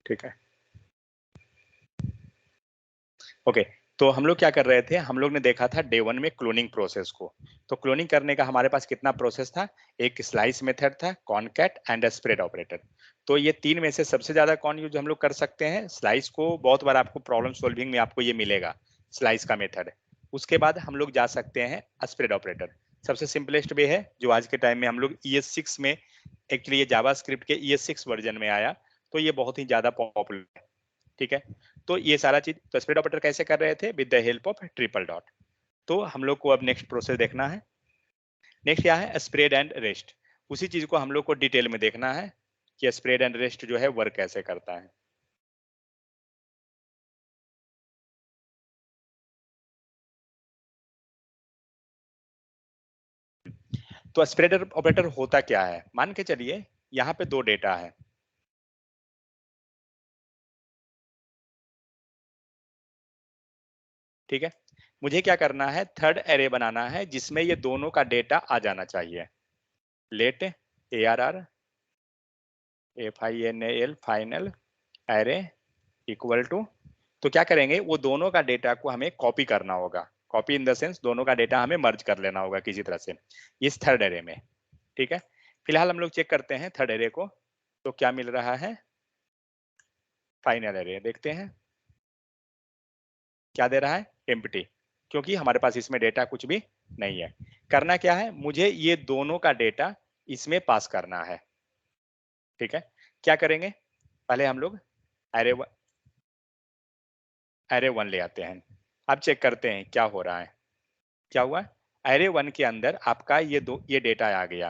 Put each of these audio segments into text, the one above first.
ठीक है, ओके। तो हम लोग क्या कर रहे थे, हम लोग ने देखा था डे 1 में क्लोनिंग प्रोसेस को। तो क्लोनिंग करने का हमारे पास कितना प्रोसेस था, एक स्लाइस मेथड था, कॉनकैट एंड स्प्रेड ऑपरेटर। तो ये तीन में से सबसे ज्यादा कौन यूज हम लोग कर सकते हैं, स्लाइस को। बहुत बार आपको प्रॉब्लम सॉल्विंग में आपको ये मिलेगा, स्लाइस का मेथड। उसके बाद हम लोग जा सकते हैं स्प्रेड ऑपरेटर, सबसे सिंपलेस्ट वे है, जो आज के टाइम में हम लोग ES6 में, एक्चुअली ये जावास्क्रिप्ट के ES6 वर्जन में आया, तो ये बहुत ही ज्यादा पॉपुलर है। ठीक है, तो ये सारा चीज, तो स्प्रेड ऑपरेटर कैसे कर रहे थे, with the help of triple dot. तो हम लोग को अब नेक्स्ट प्रोसेस देखना है। नेक्स्ट क्या है, स्प्रेड एंड रेस्ट। उसी चीज को हम लोग को डिटेल में देखना है कि स्प्रेड एंड रेस्ट जो है वर्क कैसे करता है। तो स्प्रेड ऑपरेटर होता क्या है, मान के चलिए यहाँ पे दो डेटा है। ठीक है, मुझे क्या करना है, थर्ड एरे बनाना है जिसमें ये दोनों का डेटा आ जाना चाहिए। Let ARR FINAL final array equal to, तो क्या करेंगे, वो दोनों का डेटा को हमें कॉपी करना होगा। कॉपी इन द सेंस दोनों का डेटा हमें मर्ज कर लेना होगा किसी तरह से इस थर्ड एरे में। ठीक है, फिलहाल हम लोग चेक करते हैं थर्ड एरे को, तो क्या मिल रहा है, फाइनल एरे देखते हैं क्या दे रहा है, एम्प्टी, क्योंकि हमारे पास इसमें डेटा कुछ भी नहीं है। करना क्या है, मुझे ये दोनों का डेटा इसमें पास करना है। ठीक है, क्या करेंगे, पहले हम लोग एरे एरे 1 ले आते हैं। अब चेक करते हैं क्या हो रहा है। क्या हुआ, एरे 1 के अंदर आपका ये डेटा आ गया,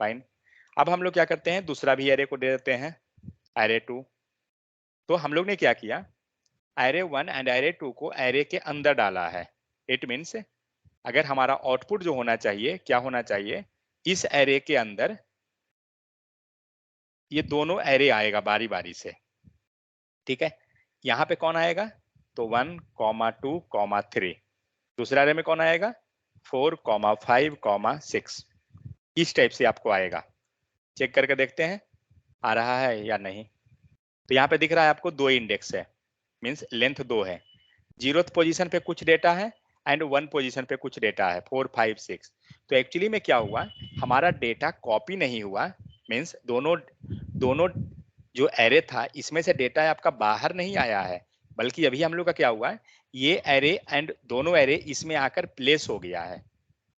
फाइन। अब हम लोग क्या करते हैं, दूसरा भी एरे को दे देते हैं, एरे 2। तो हम लोग ने क्या किया, एरे 1 एंड एरे 2 को एरे के अंदर डाला है। इट मीन्स अगर हमारा आउटपुट जो होना चाहिए, क्या होना चाहिए, इस एरे के अंदर ये दोनों एरे आएगा बारी बारी से। ठीक है, यहाँ पे कौन आएगा, तो 1, 2, 3। दूसरा एरे में कौन आएगा, 4, 5, 6। इस टाइप से आपको आएगा। चेक करके देखते हैं आ रहा है या नहीं। तो यहाँ पे दिख रहा है आपको दो इंडेक्स है, मीन्स लेंथ दो है। 0th पोजीशन पे कुछ डेटा है एंड 1 पोजीशन पे कुछ डेटा है, 4, 5, 6। तो एक्चुअली में क्या हुआ, हमारा डेटा कॉपी नहीं हुआ, मीन्स दोनों दोनों जो एरे था इसमें से डेटा आपका बाहर नहीं आया है, बल्कि अभी हम लोग का क्या हुआ है, ये एरे एंड दोनों एरे इसमें आकर प्लेस हो गया है।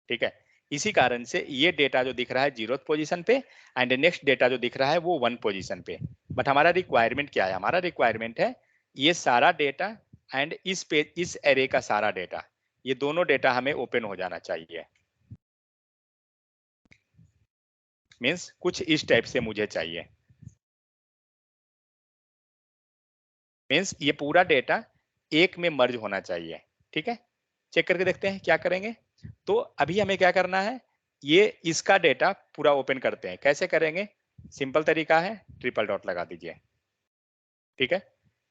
ठीक है, इसी कारण से ये डेटा जो दिख रहा है 0th पोजीशन पे एंड नेक्स्ट डेटा जो दिख रहा है वो 1 पोजीशन पे। बट हमारा रिक्वायरमेंट क्या है, हमारा रिक्वायरमेंट है ये सारा डेटा एंड इस एरे का सारा डेटा, ये दोनों डेटा हमें ओपन हो जाना चाहिए। मीन्स कुछ इस टाइप से मुझे चाहिए, मीन्स ये पूरा डेटा एक में मर्ज होना चाहिए। ठीक है, चेक करके देखते हैं क्या करेंगे। तो अभी हमें क्या करना है, ये इसका डेटा पूरा ओपन करते हैं, कैसे करेंगे, सिंपल तरीका है, ट्रिपल डॉट लगा दीजिए। ठीक है,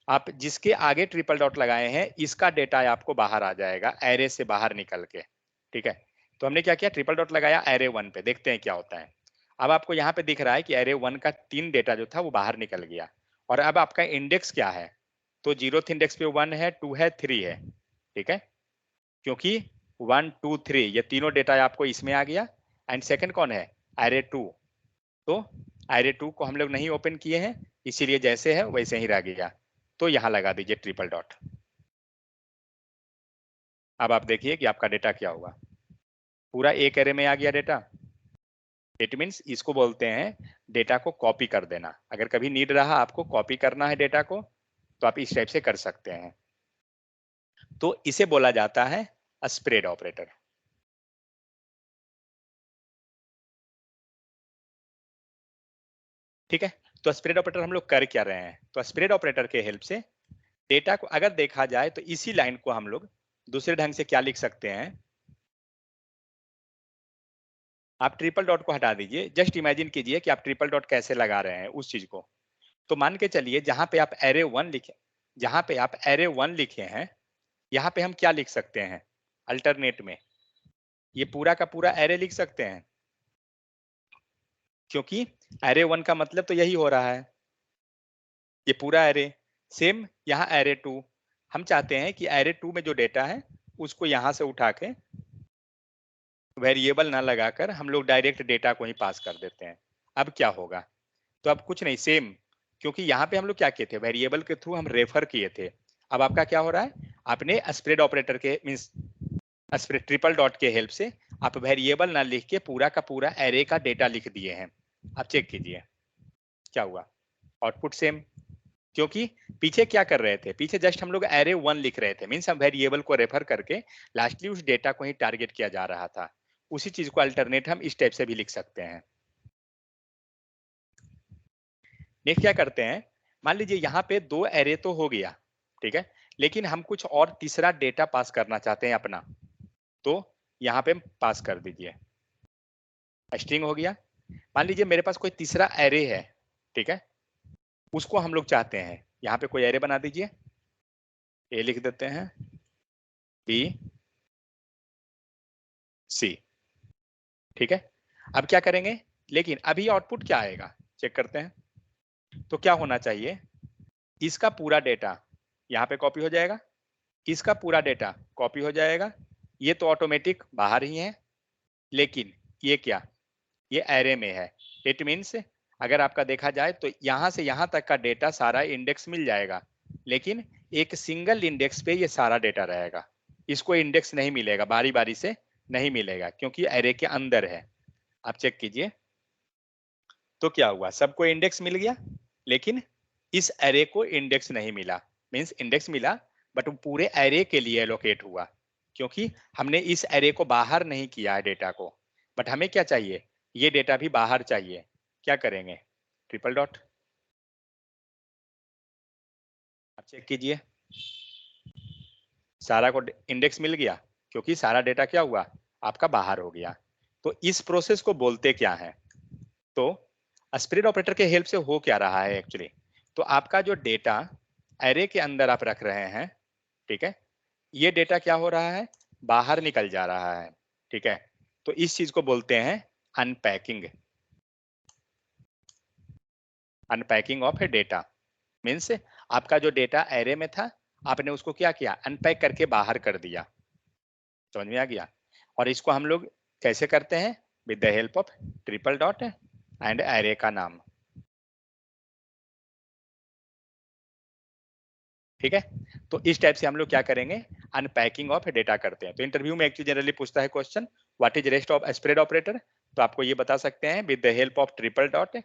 आप जिसके आगे ट्रिपल डॉट लगाए हैं इसका डेटा आपको बाहर आ जाएगा एरे से बाहर निकल के। ठीक है, तो हमने क्या किया, ट्रिपल डॉट लगाया एरे 1 पे, देखते हैं क्या होता है। अब आपको यहाँ पे दिख रहा है कि एरे 1 का 3 डेटा जो था वो बाहर निकल गया। और अब आपका इंडेक्स क्या है, तो 0th इंडेक्स पे 1 है, 2 है, 3 है। ठीक है, क्योंकि 1, 2, 3 ये तीनों डेटा आपको इसमें आ गया। एंड सेकंड कौन है, एरे 2। तो एरे 2 को हम लोग नहीं ओपन किए हैं, इसीलिए जैसे है वैसे ही रह गया। तो यहाँ लगा दीजिए ट्रिपल डॉट। अब आप देखिए कि आपका डेटा क्या हुआ, पूरा एक एरे में आ गया डेटा। इट मीन्स इसको बोलते हैं डेटा को कॉपी कर देना। अगर कभी नीड रहा आपको कॉपी करना है डेटा को, तो आप इस टाइप से कर सकते हैं। तो इसे बोला जाता है स्प्रेड ऑपरेटर। ठीक है, तो स्प्रेड ऑपरेटर हम लोग कर क्या रहे हैं, तो स्प्रेड ऑपरेटर के हेल्प से डेटा को अगर देखा जाए तो इसी लाइन को हम लोग दूसरे ढंग से क्या लिख सकते हैं, आप ट्रिपल डॉट को हटा दीजिए, जस्ट इमेजिन कीजिए कि आप ट्रिपल डॉट कैसे लगा रहे हैं उस चीज को। तो मान के चलिए जहां पे आप एरे 1 लिखे, जहां पे आप एरे 1 लिखे हैं, यहाँ पे हम क्या लिख सकते हैं, अल्टरनेट में ये पूरा का पूरा एरे लिख सकते हैं, क्योंकि एरे 1 का मतलब तो यही हो रहा है, ये पूरा एरे। सेम यहाँ एरे 2, हम चाहते हैं कि एरे 2 में जो डेटा है उसको यहाँ से उठा के वेरिएबल ना लगाकर हम लोग डायरेक्ट डेटा को ही पास कर देते हैं। अब क्या होगा? तो अब कुछ नहीं, सेम, क्योंकि यहाँ पे हम लोग क्या किए थे, वेरिएबल के थ्रू हम रेफर किए थे। अब आपका क्या हो रहा है, आपने स्प्रेड ऑपरेटर के मींस स्प्रेड ट्रिपल डॉट के हेल्प से आप वेरिएबल ना लिख के पूरा का पूरा एरे का डेटा लिख दिए हैं। आप चेक कीजिए क्या हुआ, आउटपुट सेम। क्योंकि पीछे क्या कर रहे थे, पीछे जस्ट हम लोग एरे 1 लिख रहे थे, मींस हम वेरिएबल को रेफर करके लास्टली उस डेटा को ही टारगेट किया जा रहा था। उसी चीज को अल्टरनेट हम इस टाइप से भी लिख सकते हैं। नेक्स्ट क्या करते हैं, मान लीजिए यहाँ पे 2 एरे तो हो गया, ठीक है, लेकिन हम कुछ और तीसरा डेटा पास करना चाहते हैं अपना, तो यहाँ पे पास कर दीजिए, स्ट्रिंग हो गया। मान लीजिए मेरे पास कोई तीसरा एरे है, ठीक है, उसको हम लोग चाहते हैं, यहाँ पे कोई एरे बना दीजिए, ए लिख देते हैं, बी, सी, ठीक है। अब क्या करेंगे, लेकिन अभी आउटपुट क्या आएगा चेक करते हैं। तो क्या होना चाहिए, इसका पूरा डेटा यहाँ पे कॉपी हो जाएगा, इसका पूरा डेटा कॉपी हो जाएगा, ये तो ऑटोमेटिक बाहर ही है, लेकिन ये क्या, ये एरे में है। इट मीन्स अगर आपका देखा जाए तो यहाँ से यहाँ तक का डेटा सारा इंडेक्स मिल जाएगा, लेकिन एक सिंगल इंडेक्स पे ये सारा डेटा रहेगा, इसको इंडेक्स नहीं मिलेगा, बारी बारी से नहीं मिलेगा, क्योंकि एरे के अंदर है। आप चेक कीजिए तो क्या हुआ, सबको इंडेक्स मिल गया, लेकिन इस एरे को इंडेक्स नहीं मिला। मींस इंडेक्स मिला बट वो पूरे एरे के लिए एलोकेट हुआ, क्योंकि हमने इस एरे को बाहर नहीं किया है डेटा को। बट हमें क्या चाहिए, ये डेटा भी बाहर चाहिए। क्या करेंगे, ट्रिपल डॉट, आप चेक कीजिए, सारा को इंडेक्स मिल गया, क्योंकि सारा डेटा क्या हुआ, आपका बाहर हो गया। तो इस प्रोसेस को बोलते क्या है, तो स्प्रेड ऑपरेटर के हेल्प से हो क्या रहा है एक्चुअली, तो आपका जो डेटा एरे के अंदर आप रख रहे हैं, ठीक है, ये डेटा क्या हो रहा है, बाहर निकल जा रहा है, ठीक है। तो इस चीज को बोलते हैं unpacking, unpacking of A data. Means आपका जो डेटा एरे में था, आपने उसको क्या किया, अनपैक करके बाहर कर दिया। समझ में आ गया। और इसको हम लोग कैसे करते हैं, with the help of triple dot and array का नाम, ठीक है। तो इस टाइप से हम लोग क्या करेंगे, अनपैकिंग ऑफ डेटा करते हैं। तो इंटरव्यू में एक्चुअली जनरली पूछता है question, what is rest of spread operator, तो आपको ये बता सकते हैं, with the help of triple dot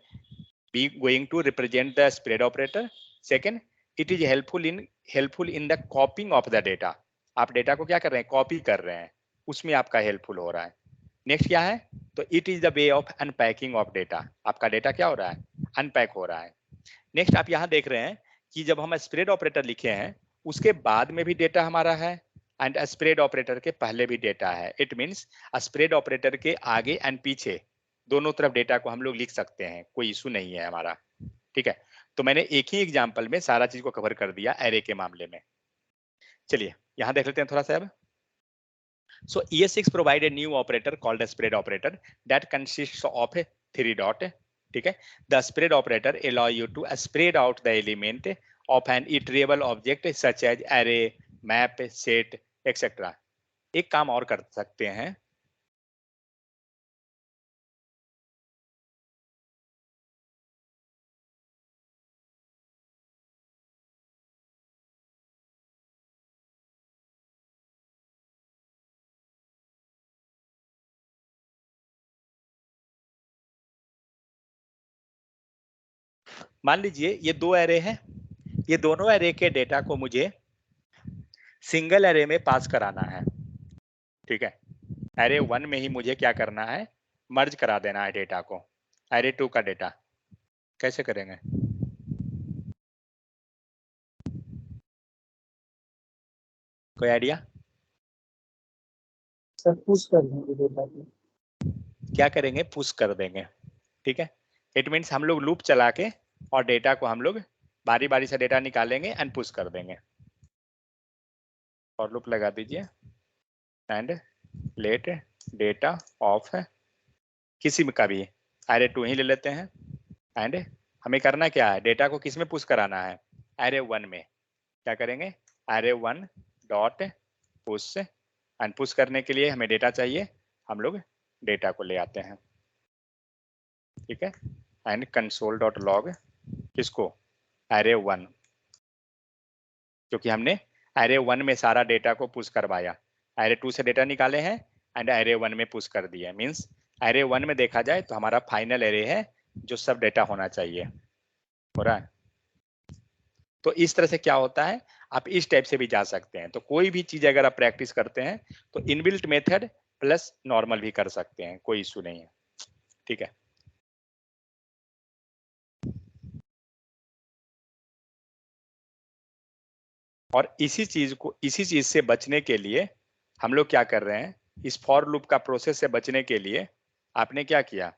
be going to represent the spread operator. Second, it is helpful in the copying of the data, आप data को क्या कर रहे हैं, कॉपी कर रहे हैं, उसमें आपका हेल्पफुल हो रहा है। नेक्स्ट क्या है, तो it is the way of unpacking of data, आपका डेटा क्या हो रहा है, अनपैक हो रहा है। नेक्स्ट आप यहाँ देख रहे हैं कि जब हम स्प्रेड ऑपरेटर लिखे हैं, उसके बाद में भी डेटा हमारा है एंड स्प्रेड ऑपरेटर के पहले भी डेटा है। इट मींस स्प्रेड ऑपरेटर के आगे एंड पीछे दोनों तरफ डेटा को हम लोग लिख सकते हैं, कोई इशू नहीं है हमारा, ठीक है। तो मैंने एक ही एग्जाम्पल में सारा चीज को कवर कर दिया एरे के मामले में। चलिए यहाँ देख लेते हैं थोड़ा सा अब। So ES6 provide a new operator called a spread operator that consists of a three dot. ठीक है, the spread operator allow you to spread out the element of an iterable object such as array, map, set, etc. एक काम और कर सकते हैं, मान लीजिए ये दो एरे हैं, ये दोनों एरे के डेटा को मुझे सिंगल एरे में पास कराना है, ठीक है। एरे 1 में ही मुझे क्या करना है, मर्ज करा देना है डेटा को, एरे 2 का डेटा कैसे करेंगे, कोई आइडिया, सर पुश कर देंगे डेटा को। क्या करेंगे, पुश कर देंगे, ठीक है। इट मीन्स हम लोग लूप चला के और डेटा को हम लोग बारी बारी से डेटा निकालेंगे एंड पुश कर देंगे। और लूप लगा दीजिए एंड लेट डेटा ऑफ है, किसी में का भी एरे 2 ही ले लेते हैं एंड हमें करना क्या है, डेटा को किस में पुश कराना है, एरे 1 में। क्या करेंगे, array 1 dot push, and push करने के लिए हमें डेटा चाहिए, हम लोग डेटा को ले आते हैं, ठीक है। एंड कंसोल डॉट लॉग किसको, एरे 1, क्योंकि हमने एरे 1 में सारा डेटा को पुश करवाया, एरे 2 से डेटा निकाले हैं एंड एरे 1 में पुश कर दिया। मींस एरे 1 में देखा जाए तो हमारा फाइनल एरे है जो सब डेटा होना चाहिए, हो रहा है। तो इस तरह से क्या होता है, आप इस टाइप से भी जा सकते हैं। तो कोई भी चीज अगर आप प्रैक्टिस करते हैं तो इनबिल्ट मेथड प्लस नॉर्मल भी कर सकते हैं, कोई इशू नहीं है, ठीक है। और इसी चीज से बचने के लिए हम लोग क्या कर रहे हैं, इस फॉर लूप का प्रोसेस से बचने के लिए आपने क्या किया,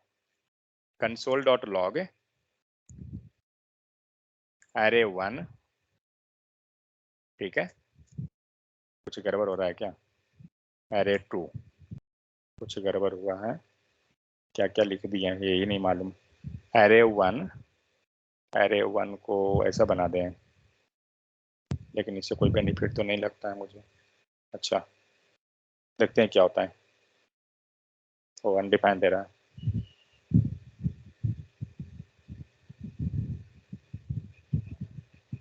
कंसोल डॉट लॉग एरे 1, ठीक है। कुछ गड़बड़ हो रहा है क्या, एरे 2, कुछ गड़बड़ हुआ है, क्या क्या लिख दिया है यही नहीं मालूम। एरे 1 को ऐसा बना दें, लेकिन इससे कोई बेनिफिट तो नहीं लगता है मुझे। अच्छा, देखते हैं क्या होता है। वो अनडिफाइंड दे रहा है,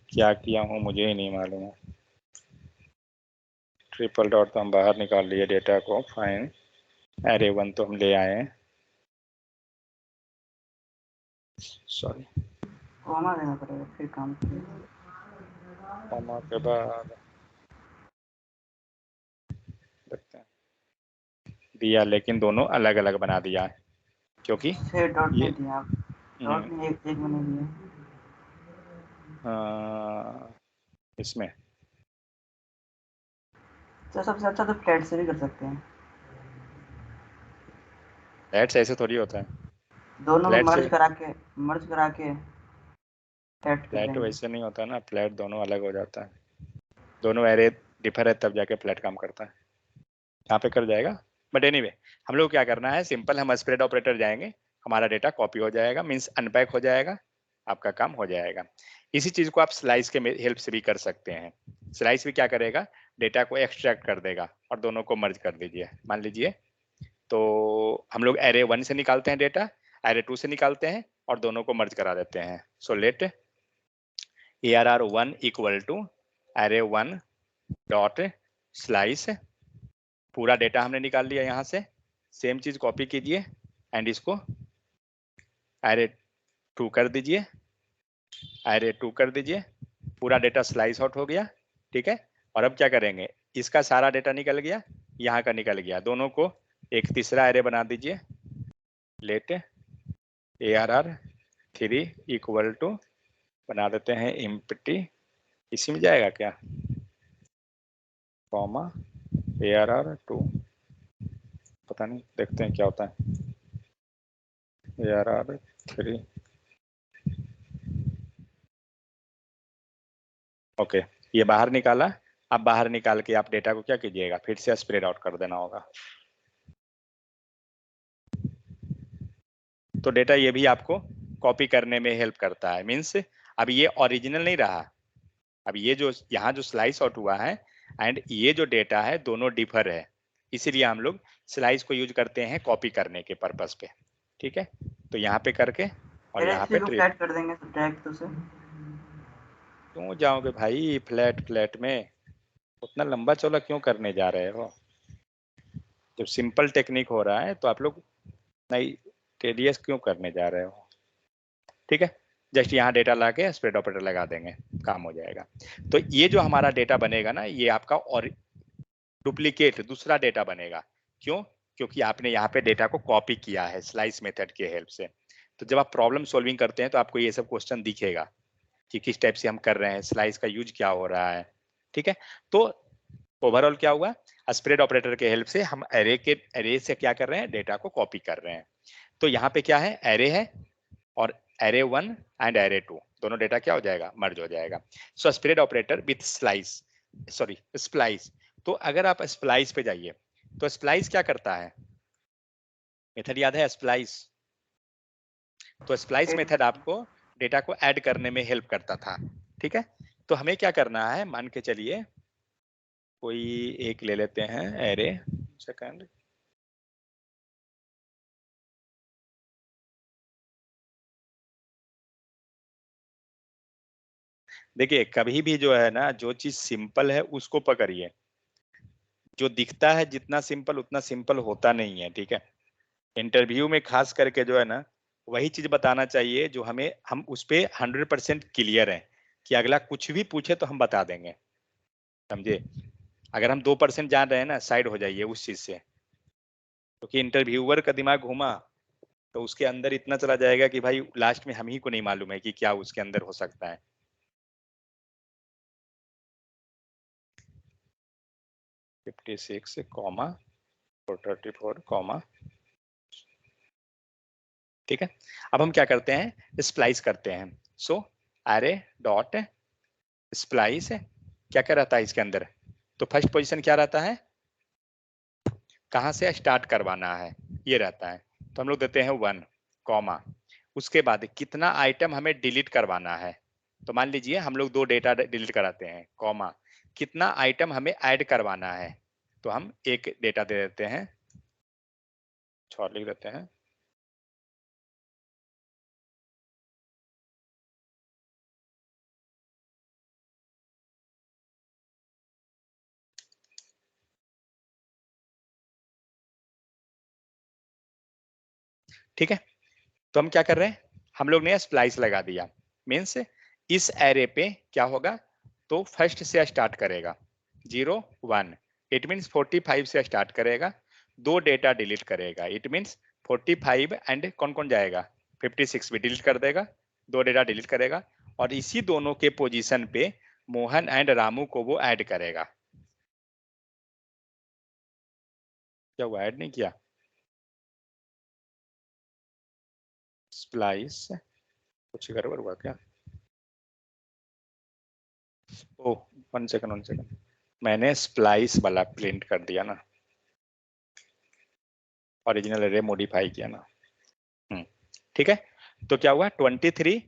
क्या किया हूँ मुझे ही नहीं मालूम है। ट्रिपल डॉट तो हम बाहर निकाल लिए डेटा को, फाइन। एरे 1 तो हम ले आए हैं, सॉरी, कॉमा देना पड़ेगा फिर काम कॉमा के बाद देखते हैं, दिया लेकिन दोनों अलग अलग बना दिया है, क्योंकि छह डॉट ये नहीं दिया आप, डॉट नहीं एक एक बना दिया। इसमें तो सबसे अच्छा तो फ्लैट से भी कर सकते हैं, फ्लैट ऐसे थोड़ी होता है, दोनों को फ्लैट से, मर्ज करा के फ्लैट कर फ्लैट देंगे। वैसे नहीं होता ना, फ्लैट दोनों अलग हो जाता है, दोनों एरे डिफर है तब जाके फ्लैट काम करता है, यहाँ पे कर जाएगा। बट एनीवे हम लोग क्या करना है, सिंपल हम स्प्रेड ऑपरेटर जाएंगे, हमारा डेटा कॉपी हो जाएगा, मीन्स अनपैक हो जाएगा, आपका काम हो जाएगा। इसी चीज को आप स्लाइस के हेल्प से भी कर सकते हैं। स्लाइस भी क्या करेगा, डेटा को एक्सट्रैक्ट कर देगा और दोनों को मर्ज कर दीजिए। मान लीजिए तो हम लोग एरे 1 से निकालते हैं डेटा, एरे 2 से निकालते हैं और दोनों को मर्ज करा देते हैं। So let ARR1 equal to array 1 dot slice, पूरा डेटा हमने निकाल लिया यहाँ से, सेम चीज कॉपी कीजिए एंड इसको एरे 2 कर दीजिए, एरे 2 कर दीजिए, पूरा डेटा स्लाइस आउट हो गया, ठीक है। और अब क्या करेंगे, इसका सारा डेटा निकल गया, यहाँ का निकल गया, दोनों को एक तीसरा एरे बना दीजिए, लेट ARR3 इक्वल टू बना देते हैं एम्प्टी, इसी में जाएगा क्या, कॉमा ARR2, पता नहीं, देखते हैं क्या होता है। ARR3, ओके, ये बाहर निकाला। अब बाहर निकाल के आप डेटा को क्या कीजिएगा, फिर से स्प्रेड आउट कर देना होगा। तो डेटा ये भी आपको कॉपी करने में हेल्प करता है, मीन्स अब ये ओरिजिनल नहीं रहा, अब ये जो यहाँ जो स्लाइस आउट हुआ है एंड ये जो डेटा है दोनों डिफर है, इसीलिए हम लोग स्लाइस को यूज करते हैं कॉपी करने के पर्पस पे, ठीक है। तो यहाँ पे करके और एरे यहाँ 3 पे को ट्रिप, फ्लैट कर देंगे सब्ट्रैक्ट तो से। क्यों जाओगे भाई फ्लैट फ्लैट में, उतना लंबा चौड़ा क्यों करने जा रहे हो, जब सिंपल टेक्निक हो रहा है तो आप लोग नई टेडियस क्यों करने जा रहे हो, ठीक है। जस्ट यहाँ डेटा ला के स्प्रेड ऑपरेटर लगा देंगे, काम हो जाएगा। तो ये जो हमारा डेटा बनेगा ना, ये आपका और डुप्लीकेट दूसरा डेटा बनेगा, क्यों, क्योंकि आपने यहाँ पे डेटा को कॉपी किया है स्लाइस मेथड के हेल्प से। तो जब आप प्रॉब्लम सॉल्विंग करते हैं तो आपको ये सब क्वेश्चन दिखेगा कि किस टाइप से हम कर रहे हैं, स्लाइस का यूज क्या हो रहा है, ठीक है। तो ओवरऑल क्या हुआ, स्प्रेड ऑपरेटर के हेल्प से हम एरे से क्या कर रहे हैं, डेटा को कॉपी कर रहे हैं। तो यहाँ पे क्या है, एरे है और एरे 1 एंड एरे 2 दोनों डेटा क्या हो जाएगा, मर्ज हो जाएगा। So spread operator with slice, sorry splice. तो अगर आप स्प्लाइस पे जाइए तो स्प्लाइस क्या करता है, मेथड याद है स्प्लाइस, तो स्प्लाइस मेथड आपको डेटा को ऐड करने में हेल्प करता था। ठीक है, तो हमें क्या करना है, मान के चलिए कोई एक ले लेते हैं एरे, सेकंड, देखिए कभी भी जो है ना, जो चीज सिंपल है उसको पकड़िए, जो दिखता है जितना सिंपल उतना सिंपल होता नहीं है। ठीक है, इंटरव्यू में खास करके जो है ना, वही चीज बताना चाहिए जो हमें, हम उस पे 100% क्लियर है कि अगला कुछ भी पूछे तो हम बता देंगे। समझे, अगर हम 2% जान रहे हैं ना, साइड हो जाइए उस चीज से, क्योंकि इंटरव्यूअर का दिमाग घूमा तो उसके अंदर इतना चला जाएगा कि भाई लास्ट में हम ही को नहीं मालूम है कि क्या उसके अंदर हो सकता है। 56 कॉमा 434 कॉमा, ठीक है। अब हम क्या करते हैं, स्प्लाइस करते हैं। सो अरे डॉट स्प्लाइस, क्या क्या रहता है इसके अंदर, तो फर्स्ट पोजीशन क्या रहता है, कहाँ से स्टार्ट करवाना है, ये रहता है। तो हम लोग देते हैं 1 कॉमा, उसके बाद कितना आइटम हमें डिलीट करवाना है, तो मान लीजिए हम लोग 2 डेटा डिलीट कराते हैं, कॉमा कितना आइटम हमें ऐड करवाना है, तो हम एक डेटा दे देते हैं, छोड़ लिख देते हैं। ठीक है, तो हम क्या कर रहे हैं, हम लोग ने स्प्लाइस लगा दिया, मीन्स इस एरे पे क्या होगा, तो फर्स्ट से स्टार्ट करेगा 0 1, इट मीन्स 45 से स्टार्ट करेगा, 2 डेटा डिलीट करेगा, इट मीन्स 45 एंड कौन कौन जाएगा, 56 भी डिलीट कर देगा, 2 डेटा डिलीट करेगा, और इसी दोनों के पोजीशन पे मोहन एंड रामू को वो ऐड करेगा। क्या वो ऐड नहीं किया, स्प्लाइस, कुछ गड़बड़ हुआ क्या, ओ 1 सेकंड, मैंने स्प्लाइस वाला प्रिंट कर दिया ना, ओरिजिनल एरे मॉडिफाई किया ना। ठीक है, तो क्या हुआ 23,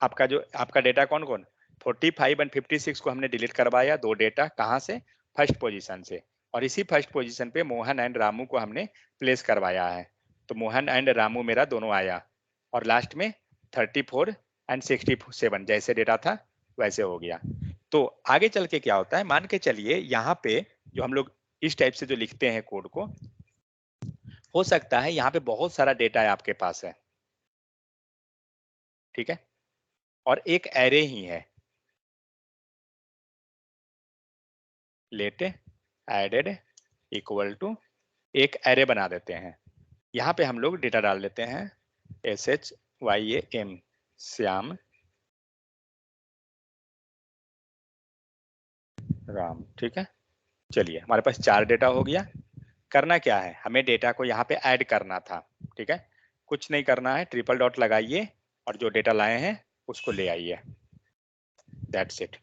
आपका जो आपका डेटा कौन कौन, 45 एंड 56 को हमने डिलीट करवाया, 2 डेटा कहाँ से, फर्स्ट पोजीशन से, और इसी फर्स्ट पोजीशन पे मोहन एंड रामू को हमने प्लेस करवाया है, तो मोहन एंड रामू मेरा दोनों आया, और लास्ट में 34 एंड 67 जैसे डेटा था वैसे हो गया। तो आगे चल के क्या होता है, मान के चलिए यहाँ पे जो हम लोग इस टाइप से जो लिखते हैं कोड को, हो सकता है यहाँ पे बहुत सारा डेटा है आपके पास है, ठीक है, और एक एरे ही है, लेट एडेड इक्वल टू, एक एरे बना देते हैं, यहाँ पे हम लोग डेटा डाल देते हैं SHYAM, श्याम राम। ठीक है, चलिए हमारे पास 4 डेटा हो गया। करना क्या है, हमें डेटा को यहाँ पे ऐड करना था। ठीक है, कुछ नहीं करना है, ट्रिपल डॉट लगाइए और जो डेटा लाए हैं उसको ले आइए, दैट्स इट।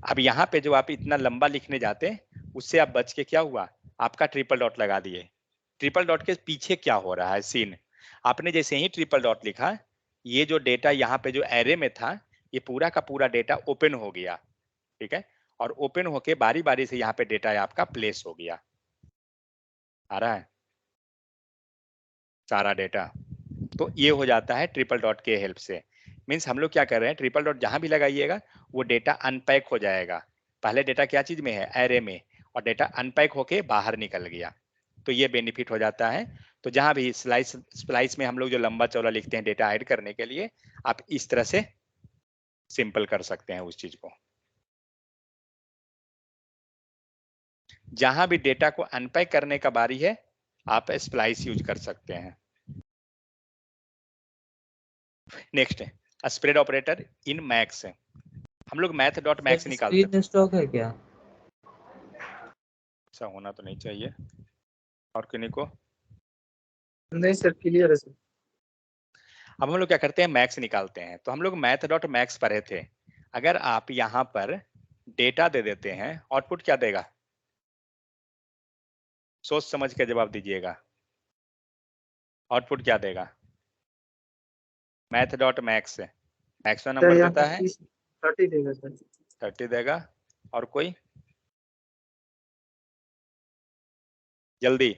अब यहाँ पे जो आप इतना लंबा लिखने जाते उससे आप बच के क्या हुआ, आपका ट्रिपल डॉट लगा दिए। ट्रिपल डॉट के पीछे क्या हो रहा है सीन, आपने जैसे ही ट्रिपल डॉट लिखा, ये जो डेटा यहाँ पे जो एरे में था, ये पूरा का पूरा डेटा ओपन हो गया। ठीक है, और ओपन होके बारी बारी से यहाँ पे डेटा आपका प्लेस हो गया, आ रहा है सारा डेटा। तो ये हो जाता है ट्रिपल डॉट के हेल्प से। मीन्स हम लोग क्या कर रहे हैं, ट्रिपल डॉट जहां भी लगाइएगा वो डेटा अनपैक हो जाएगा। पहले डेटा क्या चीज में है, एरे में, और डेटा अनपैक होके बाहर निकल गया, तो ये बेनिफिट हो जाता है। तो जहां भी स्लाइस स्प्लाइस में हम लोग जो लंबा चौड़ा लिखते हैं डेटा ऐड करने के लिए, आप इस तरह से सिंपल कर सकते हैं उस चीज को। जहां भी डेटा को अनपैक करने का बारी है, आप स्प्लाइस यूज कर सकते हैं। नेक्स्ट है स्प्रेड ऑपरेटर इन मैक्स। हम लोग मैथ डॉट मैक्स निकालते स्क्रीन थे, स्टॉक है क्या? ऐसा होना तो नहीं चाहिए। और किन्हीं को, नहीं सर, क्लियर है सर। अब हम लोग क्या करते हैं, मैक्स निकालते हैं, तो हम लोग मैथ डॉट मैक्स पढ़े थे। अगर आप यहाँ पर डेटा दे देते हैं, आउटपुट क्या देगा, सोच समझ के जवाब दीजिएगा, आउटपुट क्या देगा math dot max. Maximum sir number यहाँ देता है 30 देगा सर। 30 देगा। और कोई जल्दी?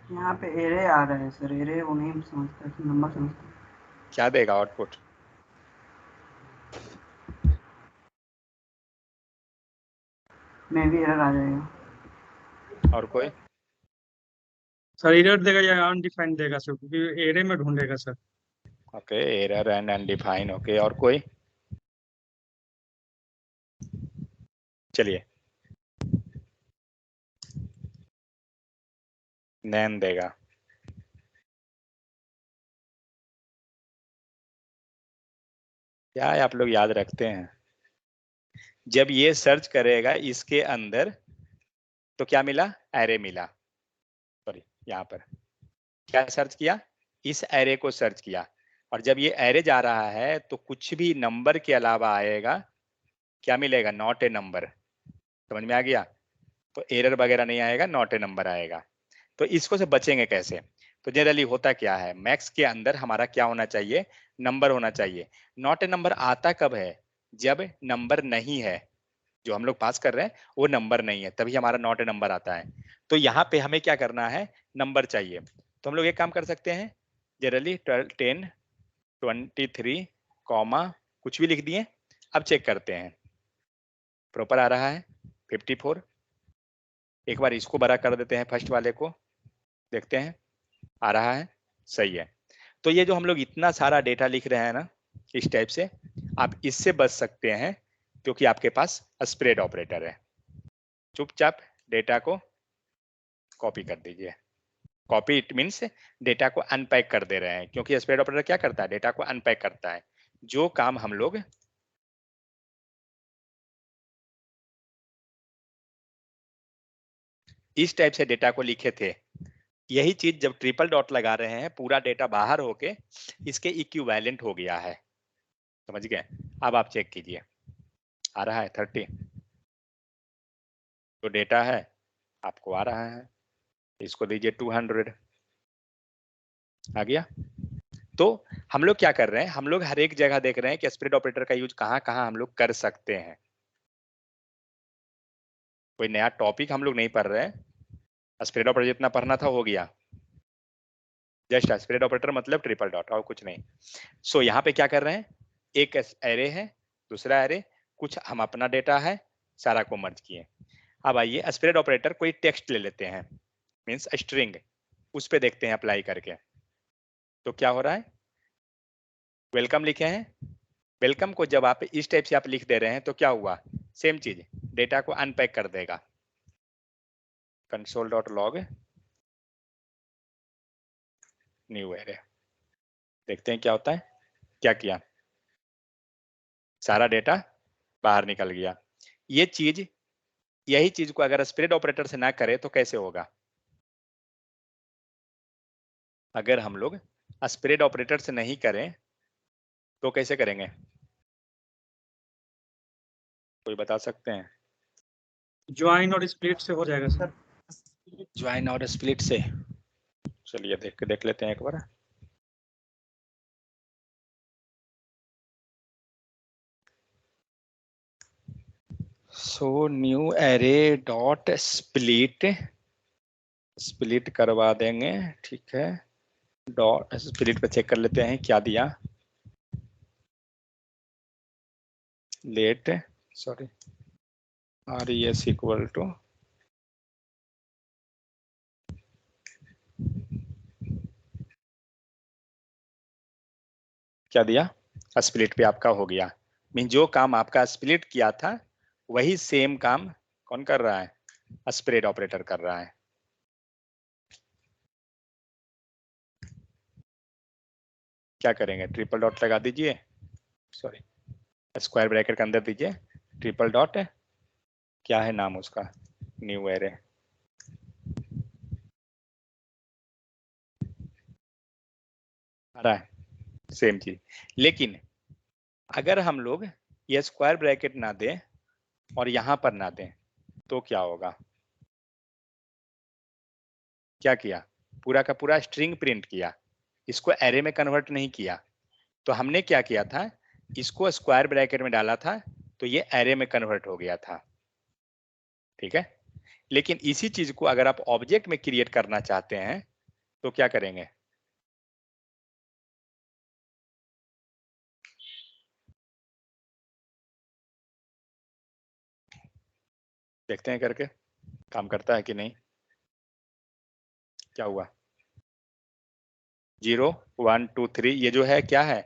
यहाँ पे एरे आ रहा है सर, एरे वो नहीं समझता, नंबर समझता। क्या देगा आउटपुट? में भी एरर आ जाएगा। और कोई? सर एरर देगा या अनडिफाइंड देगा सर, क्योंकि एरे में ढूंढेगा sir. Okay, error and undefined. Okay, और कोई? चलिए, नैन देगा। क्या है, आप लोग याद रखते हैं? जब ये सर्च करेगा इसके अंदर तो क्या मिला? एरे मिला। सॉरी, यहाँ पर क्या सर्च किया? इस एरे को सर्च किया। और जब ये एरे जा रहा है तो कुछ भी नंबर के अलावा आएगा, क्या मिलेगा? Not a number. समझ में आ गया? तो एरर वगैरह नहीं आएगा, नॉट ए नंबर आएगा। तो इसको से बचेंगे कैसे? तो जनरली होता क्या है, मैक्स के अंदर हमारा क्या होना चाहिए? नंबर होना चाहिए। नॉट ए नंबर आता कब है? जब नंबर नहीं है, जो हम लोग पास कर रहे हैं वो नंबर नहीं है, तभी हमारा नॉट ए नंबर आता है। तो यहाँ पे हमें क्या करना है? नंबर चाहिए। तो हम लोग एक काम कर सकते हैं, जनरली 10 23 कॉमा कुछ भी लिख दिए। अब चेक करते हैं, प्रॉपर आ रहा है 54। एक बार इसको बड़ा कर देते हैं, फर्स्ट वाले को देखते हैं, आ रहा है, सही है। तो ये जो हम लोग इतना सारा डेटा लिख रहे हैं ना, इस टाइप से आप इससे बच सकते हैं, क्योंकि आपके पास स्प्रेड ऑपरेटर है। चुपचाप डेटा को कॉपी कर दीजिए। कॉपी इट मीन्स डेटा को अनपैक कर दे रहे हैं, क्योंकि स्प्रेड ऑपरेटर क्या करता है? डेटा को अनपैक करता है। जो काम हम लोग इस टाइप से डेटा को लिखे थे, यही चीज जब ट्रिपल डॉट लगा रहे हैं, पूरा डेटा बाहर होके इसके इक्विवेलेंट हो गया है। समझ गए? अब आप चेक कीजिए, आ रहा है 30। जो डेटा है आपको आ रहा है, इसको दीजिए 200, आ गया। तो हम लोग क्या कर रहे हैं? हम लोग हर एक जगह देख रहे हैं कि स्प्रेड ऑपरेटर का यूज कहां कहां हम लोग कर सकते हैं। कोई नया टॉपिक हम लोग नहीं पढ़ रहे हैं, स्प्रेड ऑपरेटर जितना पढ़ना था हो गया। जस्ट स्प्रेड ऑपरेटर मतलब ट्रिपल डॉट, और कुछ नहीं। सो यहाँ पे क्या कर रहे हैं? एक एरे है, दूसरा एरे, कुछ हम अपना डेटा है, सारा को मर्ज किए। अब आइए स्प्रेड ऑपरेटर कोई टेक्स्ट ले लेते हैं, मीन्स स्ट्रिंग, उस पे देखते हैं अप्लाई करके। तो क्या हो रहा है? वेलकम लिखे हैं। वेलकम को जब आप इस टाइप से आप लिख दे रहे हैं तो क्या हुआ? सेम चीज, डेटा को अनपैक कर देगा। console.log न्यू एरे, देखते हैं क्या होता है। क्या किया? सारा डेटा बाहर निकल गया। ये चीज, यही चीज को अगर स्प्रेड ऑपरेटर से ना करे तो कैसे होगा? अगर हम लोग स्प्रेड ऑपरेटर से नहीं करें तो कैसे करेंगे? कोई बता सकते हैं? ज्वाइन और स्प्लिट से हो जाएगा सर। ज्वाइन और स्प्लिट से? चलिए देख लेते हैं एक बार। So new array dot split, split करवा देंगे, ठीक है। डॉट स्प्लिट पे चेक कर लेते हैं क्या दिया। Let, sorry, res equal to क्या दिया? स्प्लिट पे आपका हो गया। मीन जो काम आपका स्प्लिट किया था वही सेम काम कौन कर रहा है? स्प्रेड ऑपरेटर कर रहा है। क्या करेंगे? ट्रिपल डॉट लगा दीजिए, सॉरी स्क्वायर ब्रैकेट के अंदर दीजिए ट्रिपल डॉट, क्या है नाम उसका? New array. आ रहा है सेम चीज। लेकिन अगर हम लोग ये स्क्वायर ब्रैकेट ना दें और यहां पर ना दें तो क्या होगा? क्या किया? पूरा का पूरा स्ट्रिंग प्रिंट किया, इसको एरे में कन्वर्ट नहीं किया। तो हमने क्या किया था, इसको स्क्वायर ब्रैकेट में डाला था तो ये एरे में कन्वर्ट हो गया था, ठीक है। लेकिन इसी चीज को अगर आप ऑब्जेक्ट में क्रिएट करना चाहते हैं तो क्या करेंगे, देखते हैं करके काम करता है कि नहीं। क्या हुआ, 0 1 2 3 ये जो है क्या है,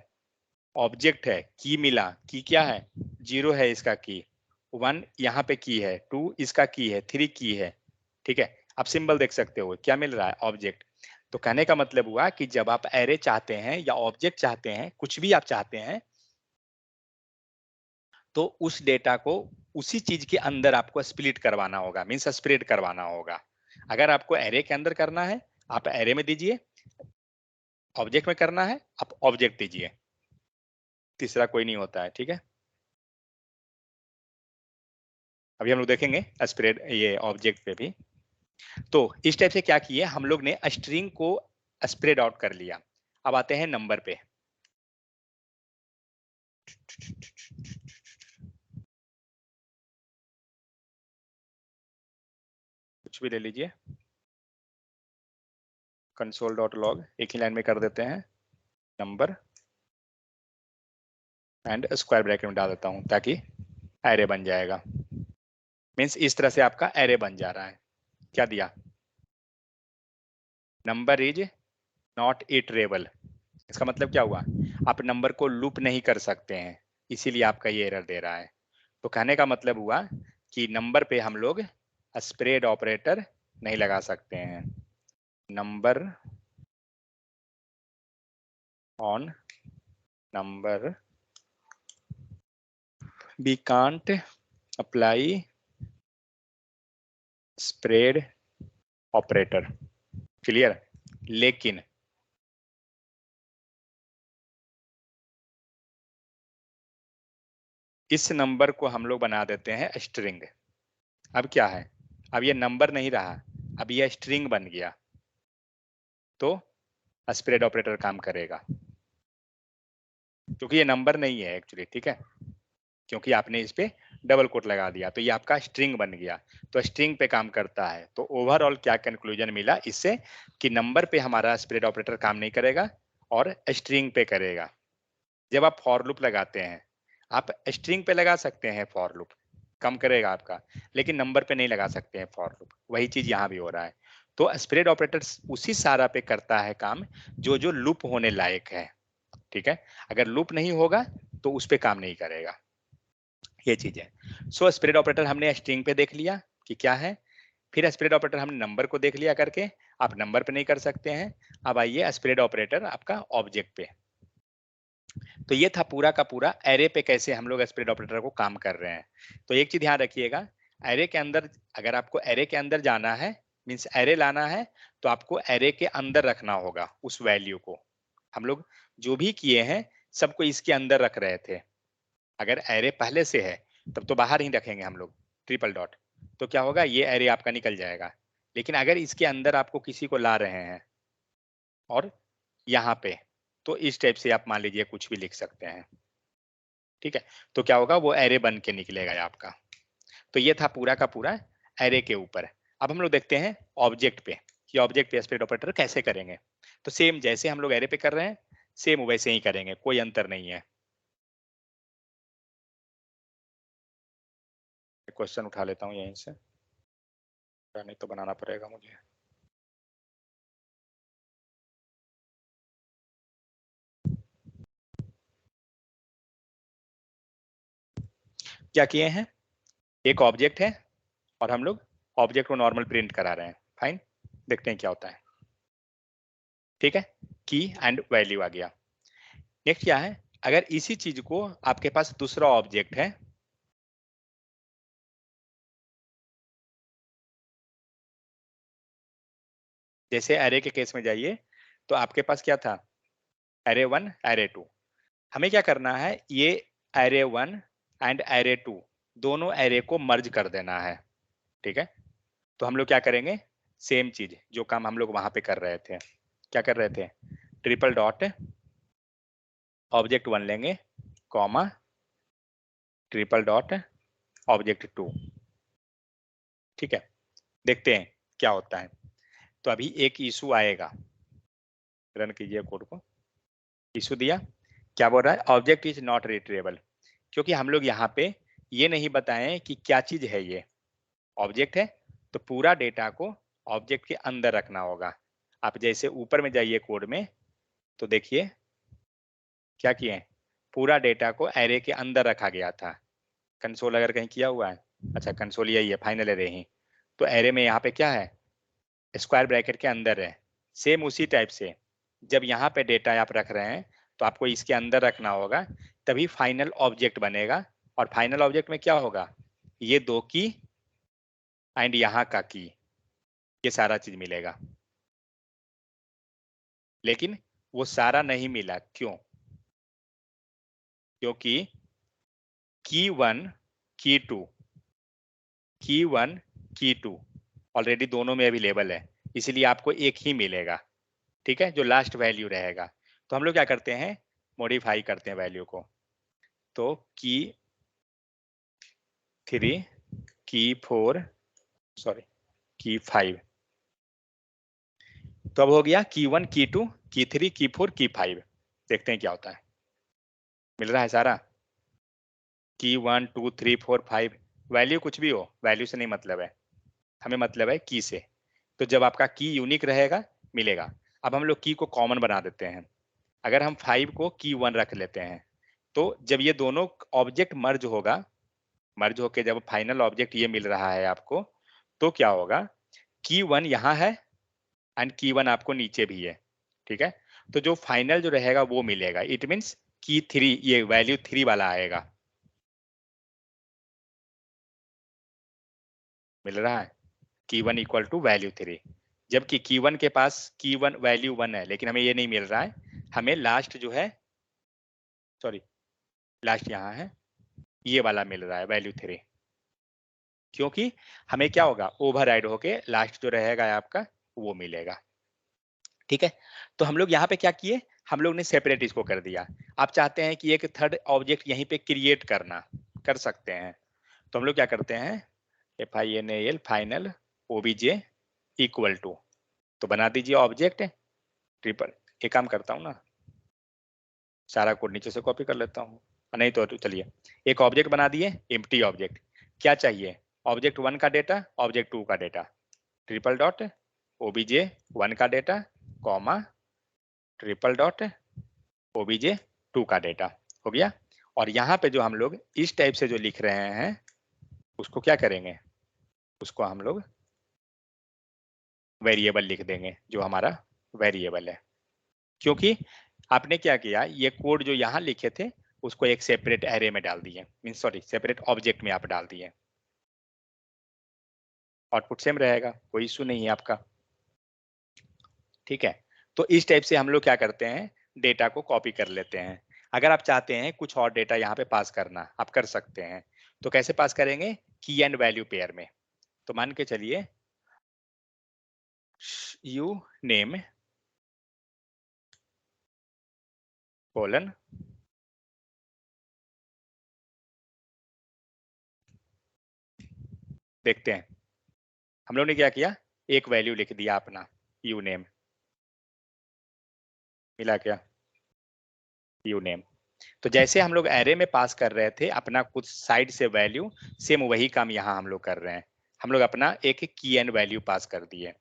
ऑब्जेक्ट है। की मिला, की क्या है, 0 है इसका की, 1 यहाँ पे की है, 2 इसका की है, 3 की है, ठीक है। आप सिंबल देख सकते हो क्या मिल रहा है, ऑब्जेक्ट। तो कहने का मतलब हुआ कि जब आप एरे चाहते हैं या ऑब्जेक्ट चाहते हैं, कुछ भी आप चाहते हैं, तो उस डेटा को उसी चीज के अंदर आपको स्प्लिट करवाना होगा, मीन्स स्प्रेड करवाना होगा। अगर आपको एरे के अंदर करना है आप एरे में दीजिए, ऑब्जेक्ट में करना है आप ऑब्जेक्ट दीजिए, तीसरा कोई नहीं होता है, ठीक है। अभी हम लोग देखेंगे स्प्रेड ये ऑब्जेक्ट पे भी। तो इस टाइप से क्या किए हम लोग ने, स्ट्रिंग को स्प्रेड आउट कर लिया। अब आते हैं नंबर पे। कुछ भी ले लीजिए, console.log एक ही लाइन में कर देते हैं, नंबर एंड स्क्वायर ब्रैकेट में डाल देता हूं ताकि एरे बन जाएगा। मीन्स इस तरह से आपका एरे बन जा रहा है। क्या दिया, नंबर इज नॉट इटरेबल। इसका मतलब क्या हुआ, आप नंबर को लूप नहीं कर सकते हैं, इसीलिए आपका ये एरर दे रहा है। तो कहने का मतलब हुआ कि नंबर पे हम लोग स्प्रेड ऑपरेटर नहीं लगा सकते हैं। Number on number we can't apply spread operator, clear. लेकिन इस नंबर को हम लोग बना देते हैं स्ट्रिंग। अब क्या है, अब ये नंबर नहीं रहा, अब ये स्ट्रिंग बन गया, तो स्प्रेड ऑपरेटर काम करेगा, क्योंकि ये नंबर नहीं है एक्चुअली, ठीक है। क्योंकि आपने इस पे डबल कोट लगा दिया तो ये आपका स्ट्रिंग बन गया, तो स्ट्रिंग पे काम करता है। तो ओवरऑल क्या कंक्लूजन मिला इससे, कि नंबर पे हमारा स्प्रेड ऑपरेटर काम नहीं करेगा और स्ट्रिंग पे करेगा। जब आप फॉर लूप लगाते हैं, आप स्ट्रिंग पे लगा सकते हैं फॉर लूप, कम करेगा आपका, लेकिन नंबर पे नहीं लगा सकते हैं फॉर लूप। वही चीज यहाँ भी हो रहा है। तो स्प्रेड ऑपरेटर उसी सारा पे करता है काम जो जो लूप होने लायक है, ठीक है। अगर लूप नहीं होगा तो उस पे काम नहीं करेगा, ये चीज है। सो स्प्रेड ऑपरेटर हमने स्ट्रिंग पे देख लिया कि क्या है, फिर स्प्रेड ऑपरेटर हमने नंबर को देख लिया करके, आप नंबर पे नहीं कर सकते हैं। अब आइए स्प्रेड ऑपरेटर आपका ऑब्जेक्ट पे। तो ये था पूरा का पूरा एरे पे कैसे हम लोग स्प्रेड ऑपरेटर को काम कर रहे हैं। तो एक चीज ध्यान रखिएगा, एरे के अंदर, अगर आपको एरे के अंदर जाना है, मीन्स एरे लाना है, तो आपको एरे के अंदर रखना होगा उस वैल्यू को। हम लोग जो भी किए हैं सबको इसके अंदर रख रहे थे। अगर एरे पहले से है तब तो बाहर ही रखेंगे हम लोग, ट्रिपल डॉट, तो क्या होगा, ये एरे आपका निकल जाएगा। लेकिन अगर इसके अंदर आपको किसी को ला रहे हैं और यहाँ पे, तो इस टाइप से आप मान लीजिए कुछ भी लिख सकते हैं, ठीक है। तो क्या होगा, वो एरे बन के निकलेगा आपका। तो ये था पूरा का पूरा एरे के ऊपर। अब हम लोग देखते हैं ऑब्जेक्ट पे, कि ऑब्जेक्ट पे स्प्रेड ऑपरेटर कैसे करेंगे। तो सेम जैसे हम लोग एरे पे कर रहे हैं, सेम वैसे ही करेंगे, कोई अंतर नहीं है। क्वेश्चन उठा लेता हूँ यहीं से, नहीं तो बनाना पड़ेगा मुझे। क्या किए हैं, एक ऑब्जेक्ट है और हम लोग ऑब्जेक्ट को नॉर्मल प्रिंट करा रहे हैं, फाइन। देखते हैं क्या होता है, ठीक है। की एंड वैल्यू आ गया। नेक्स्ट क्या है, अगर इसी चीज को आपके पास दूसरा ऑब्जेक्ट है, जैसे एरे के केस में जाइए, तो आपके पास क्या था, एरे 1 एरे 2। हमें क्या करना है, ये एरे 1 एंड एरे 2 दोनों एरे को मर्ज कर देना है, ठीक है। तो हम लोग क्या करेंगे, सेम चीज जो काम हम लोग वहां पे कर रहे थे, क्या कर रहे थे, ट्रिपल डॉट ऑब्जेक्ट 1 लेंगे, कॉमा ट्रिपल डॉट ऑब्जेक्ट 2। ठीक है, देखते हैं क्या होता है। तो अभी एक इशू आएगा, रन कीजिए कोड को। इशू दिया, क्या बोल रहा है, ऑब्जेक्ट इज नॉट रिट्रीवेबल, क्योंकि हम लोग यहाँ पे ये नहीं बताएं कि क्या चीज है ये। ऑब्जेक्ट है तो पूरा डेटा को ऑब्जेक्ट के अंदर रखना होगा। आप जैसे ऊपर में जाइए कोड में, तो देखिए क्या किए, पूरा डेटा को एरे के अंदर रखा गया था। कंसोल अगर कहीं किया हुआ है, अच्छा कंसोल यही है, फाइनल एरे ही। तो एरे में यहाँ पे क्या है, स्क्वायर ब्रैकेट के अंदर है। सेम उसी टाइप से जब यहाँ पे डेटा आप रख रहे हैं तो आपको इसके अंदर रखना होगा, तभी फाइनल ऑब्जेक्ट बनेगा। और फाइनल ऑब्जेक्ट में क्या होगा, ये 2 की एंड यहाँ का की, ये सारा चीज मिलेगा। लेकिन वो सारा नहीं मिला, क्यों, क्योंकि की 1 की 2 की 1 की 2 ऑलरेडी दोनों में अवेलेबल है, इसलिए आपको एक ही मिलेगा। ठीक है, जो लास्ट वैल्यू रहेगा। तो हम लोग क्या करते हैं, मॉडिफाई करते हैं वैल्यू को। तो की 3 की 4 सॉरी की 5, तो अब हो गया की 1 की 2 की 3 की 4 की 5। देखते हैं क्या होता है, मिल रहा है सारा, की 1 2 3 4 5। वैल्यू कुछ भी हो, वैल्यू से नहीं मतलब है, हमें मतलब है की से। तो जब आपका की यूनिक रहेगा मिलेगा। अब हम लोग की को कॉमन बना देते हैं। अगर हम 5 को की 1 रख लेते हैं, तो जब ये दोनों ऑब्जेक्ट मर्ज होगा, मर्ज होके जब फाइनल ऑब्जेक्ट ये मिल रहा है आपको, तो क्या होगा, की 1 यहाँ है एंड की 1 आपको नीचे भी है। ठीक है, तो जो फाइनल जो रहेगा वो मिलेगा। इट मीन्स की 3, ये वैल्यू 3 वाला आएगा, मिल रहा है, की 1 इक्वल टू वैल्यू 3। जबकि की 1 के पास की 1 वैल्यू 1 है, लेकिन हमें ये नहीं मिल रहा है, हमें लास्ट जो है, सॉरी लास्ट यहाँ है, ये वाला मिल रहा है वैल्यू 3। क्योंकि हमें क्या होगा, ओवरराइड होके लास्ट जो रहेगा आपका वो मिलेगा। ठीक है, तो हम लोग यहाँ पे क्या किए, हम लोग ने सेपरेट इसको कर दिया। आप चाहते हैं कि एक थर्ड ऑब्जेक्ट यहीं पे क्रिएट करना, कर सकते हैं। तो हम लोग क्या करते हैं, FINAL final OBJ equal to, तो बना दीजिए ऑब्जेक्ट ट्रिपल। एक काम करता हूँ ना, सारा कोड नीचे से कॉपी कर लेता हूँ, नहीं तो चलिए एक ऑब्जेक्ट बना दिए, एम्प्टी ऑब्जेक्ट। क्या चाहिए, ऑब्जेक्ट 1 का डेटा, ऑब्जेक्ट 2 का डेटा, ट्रिपल डॉट OBJ 1 का data, comma triple dot OBJ 2 का डेटा। हो गया। और यहाँ पे जो हम लोग इस टाइप से जो लिख रहे हैं, उसको क्या करेंगे, उसको हम लोग वेरिएबल लिख देंगे, जो हमारा वेरिएबल है। क्योंकि आपने क्या किया, ये कोड जो यहाँ लिखे थे उसको एक सेपरेट एरे में डाल दिए, मीन सॉरी सेपरेट ऑब्जेक्ट में आप डाल दिए। आउटपुट सेम रहेगा, कोई इशू नहीं है आपका। ठीक है, तो इस टाइप से हम लोग क्या करते हैं, डेटा को कॉपी कर लेते हैं। अगर आप चाहते हैं कुछ और डेटा यहाँ पे पास करना, आप कर सकते हैं। तो कैसे पास करेंगे, की एंड वैल्यू पेयर में। तो मान के चलिए यू नेम कोलन देखते हैं, हम लोग ने क्या किया, एक वैल्यू लिख दिया अपना यू नेम, मिला क्या, यू नेम। तो जैसे हम लोग एरे में पास कर रहे थे अपना कुछ साइड से वैल्यू, सेम वही काम यहाँ हम लोग कर रहे हैं। हम लोग अपना एक की एंड वैल्यू पास कर दिए।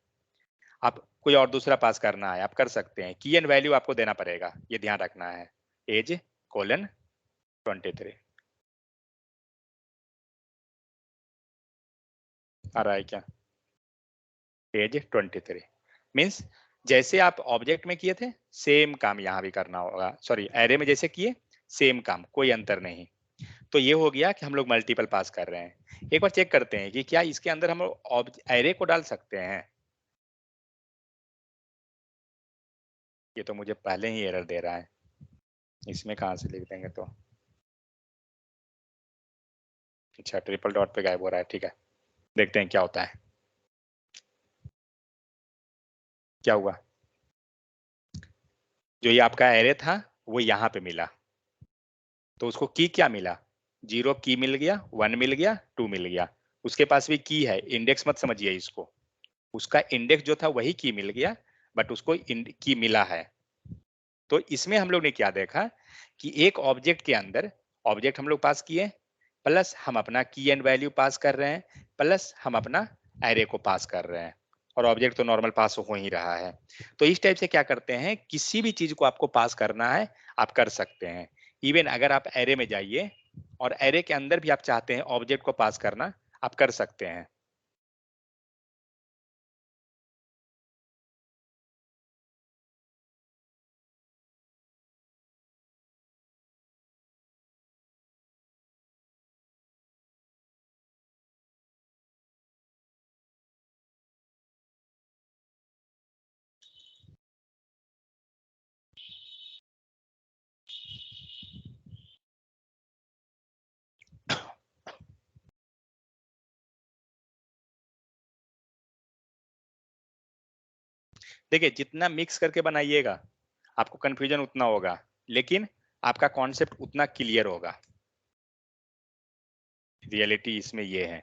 आप कोई और दूसरा पास करना है आप कर सकते हैं, की एंड वैल्यू आपको देना पड़ेगा, ये ध्यान रखना है। एज कोलन 23 आ रहा है क्या, एज 23 मीन्स जैसे आप ऑब्जेक्ट में किए थे सेम काम यहाँ भी करना होगा, सॉरी एरे में जैसे किए सेम काम, कोई अंतर नहीं। तो ये हो गया कि हम लोग मल्टीपल पास कर रहे हैं। एक बार चेक करते हैं कि क्या इसके अंदर हम एरे को डाल सकते हैं। ये तो मुझे पहले ही एरर दे रहा है, इसमें कहाँ से लिख देंगे तो, अच्छा ट्रिपल डॉट पे गायब हो रहा है। ठीक है, देखते हैं क्या होता है, क्या हुआ, जो ये आपका एरे था वो यहाँ पे मिला। तो उसको की क्या मिला, 0 की मिल गया, 1 मिल गया, 2 मिल गया। उसके पास भी की है, इंडेक्स मत समझिए इसको, उसका इंडेक्स जो था वही की मिल गया, बट उसको की मिला है। तो इसमें हम लोग ने क्या देखा कि एक ऑब्जेक्ट के अंदर ऑब्जेक्ट हम लोग पास किए, प्लस हम अपना की एंड वैल्यू पास कर रहे हैं, प्लस हम अपना एरे को पास कर रहे हैं, और ऑब्जेक्ट तो नॉर्मल पास हो ही रहा है। तो इस टाइप से क्या करते हैं, किसी भी चीज को आपको पास करना है आप कर सकते हैं। इवन अगर आप एरे में जाइए और एरे के अंदर भी आप चाहते हैं ऑब्जेक्ट को पास करना, आप कर सकते हैं। देखिए जितना मिक्स करके बनाइएगा आपको कंफ्यूजन उतना होगा, लेकिन आपका कॉन्सेप्ट उतना क्लियर होगा। रियलिटी इसमें ये है,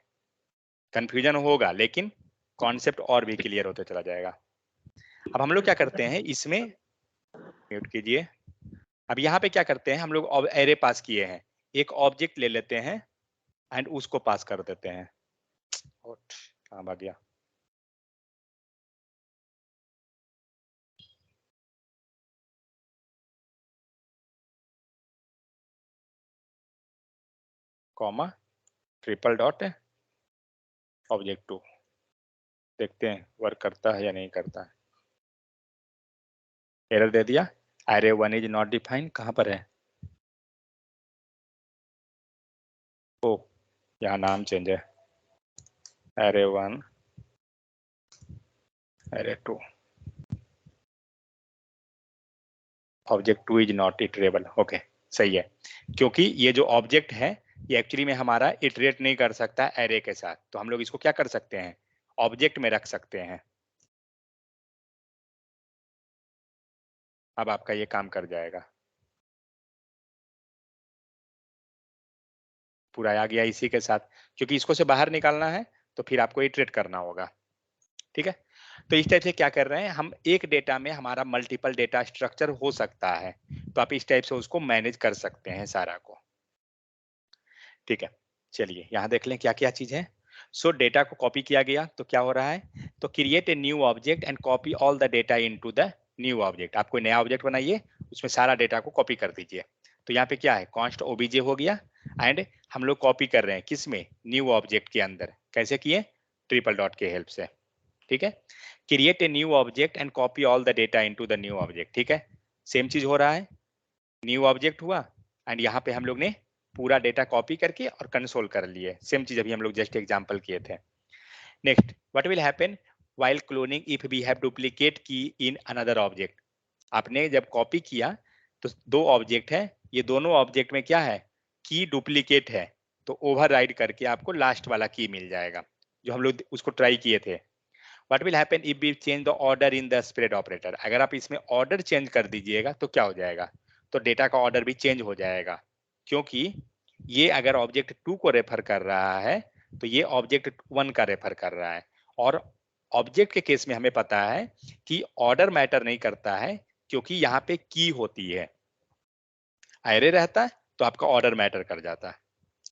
कंफ्यूजन होगा लेकिन कॉन्सेप्ट और भी क्लियर होते चला जाएगा। अब हम लोग क्या करते हैं इसमें, म्यूट कीजिए। अब यहाँ पे क्या करते हैं हम लोग, एरे पास किए हैं, एक ऑब्जेक्ट ले लेते हैं एंड उसको पास कर देते हैं। कहाँ भाग गया, कॉमा ट्रिपल डॉट ऑब्जेक्ट 2, देखते हैं वर्क करता है या नहीं करता है। एरर दे दिया, एरे 1 इज नॉट डिफाइंड, कहाँ पर है, ओ यहाँ नाम चेंज है, array 1 array 2, object 2 is not iterable. Okay सही है, क्योंकि ये जो ऑब्जेक्ट है ये एक्चुअली में हमारा इटरेट नहीं कर सकता एरे के साथ, तो हम लोग इसको क्या कर सकते हैं, ऑब्जेक्ट में रख सकते हैं। अब आपका ये काम कर जाएगा, पूरा आ गया इसी के साथ, क्योंकि इसको से बाहर निकालना है तो फिर आपको इटरेट करना होगा। ठीक है, तो इस टाइप से क्या कर रहे हैं हम, एक डेटा में हमारा मल्टीपल डेटा स्ट्रक्चर हो सकता है, तो आप इस टाइप से उसको मैनेज कर सकते हैं सारा को। ठीक है, चलिए यहाँ देख लें क्या क्या चीज है। सो डेटा को कॉपी किया गया तो क्या हो रहा है, तो create a new object and copy all the data into the new object. आप कोई नया ऑब्जेक्ट बनाइए, उसमें सारा डेटा को कॉपी कर दीजिए। तो यहाँ पे क्या है, कॉन्स्ट ओबीजे हो गया, एंड हम लोग कॉपी कर रहे हैं किसमें, न्यू ऑब्जेक्ट के अंदर। कैसे किए, ट्रिपल डॉट के हेल्प से। ठीक है, create a new object and copy all the data into the new object. ठीक है, सेम चीज हो रहा है, न्यू ऑब्जेक्ट हुआ एंड यहाँ पे हम लोग ने पूरा डेटा कॉपी करके और कंसोल कर लिए। सेम चीज अभी हम लोग जस्ट एग्जांपल किए थे। Next, what will happen while cloning if we have duplicate key in another object. आपने जब कॉपी किया तो दो ऑब्जेक्ट है, ये दोनों ऑब्जेक्ट में क्या है, की डुप्लीकेट है, तो ओवरराइड करके आपको लास्ट वाला की मिल जाएगा जो हम लोग उसको ट्राई किए थे। What will happen if we change the order in the spread operator. अगर आप इसमें ऑर्डर चेंज कर दीजिएगा तो क्या हो जाएगा, तो डेटा का ऑर्डर भी चेंज हो जाएगा, क्योंकि ये अगर ऑब्जेक्ट 2 को रेफर कर रहा है तो ये ऑब्जेक्ट 1 का रेफर कर रहा है। और ऑब्जेक्ट के केस में हमें पता है कि ऑर्डर मैटर नहीं करता है, क्योंकि यहाँ पे की होती है, एरे रहता है तो आपका ऑर्डर मैटर कर जाता है।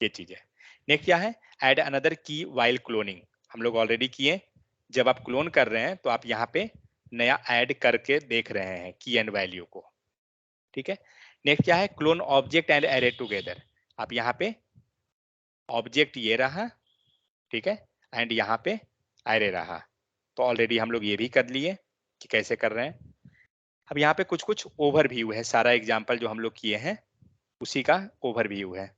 ये चीज है। नेक्स्ट क्या है, ऐड अनदर की वाइल क्लोनिंग। हम लोग ऑलरेडी किए, जब आप क्लोन कर रहे हैं तो आप यहाँ पे नया ऐड करके देख रहे हैं की एंड वैल्यू को। ठीक है, नेक्स्ट क्या है, clone object and array together. आप यहाँ पे ऑब्जेक्ट ये रहा, ठीक है, एंड यहाँ पे एरे रहा, तो ऑलरेडी हम लोग ये भी कर लिए कि कैसे कर रहे हैं। अब यहाँ पे कुछ कुछ ओवरव्यू है, सारा एग्जाम्पल जो हम लोग किए हैं उसी का ओवरव्यू है।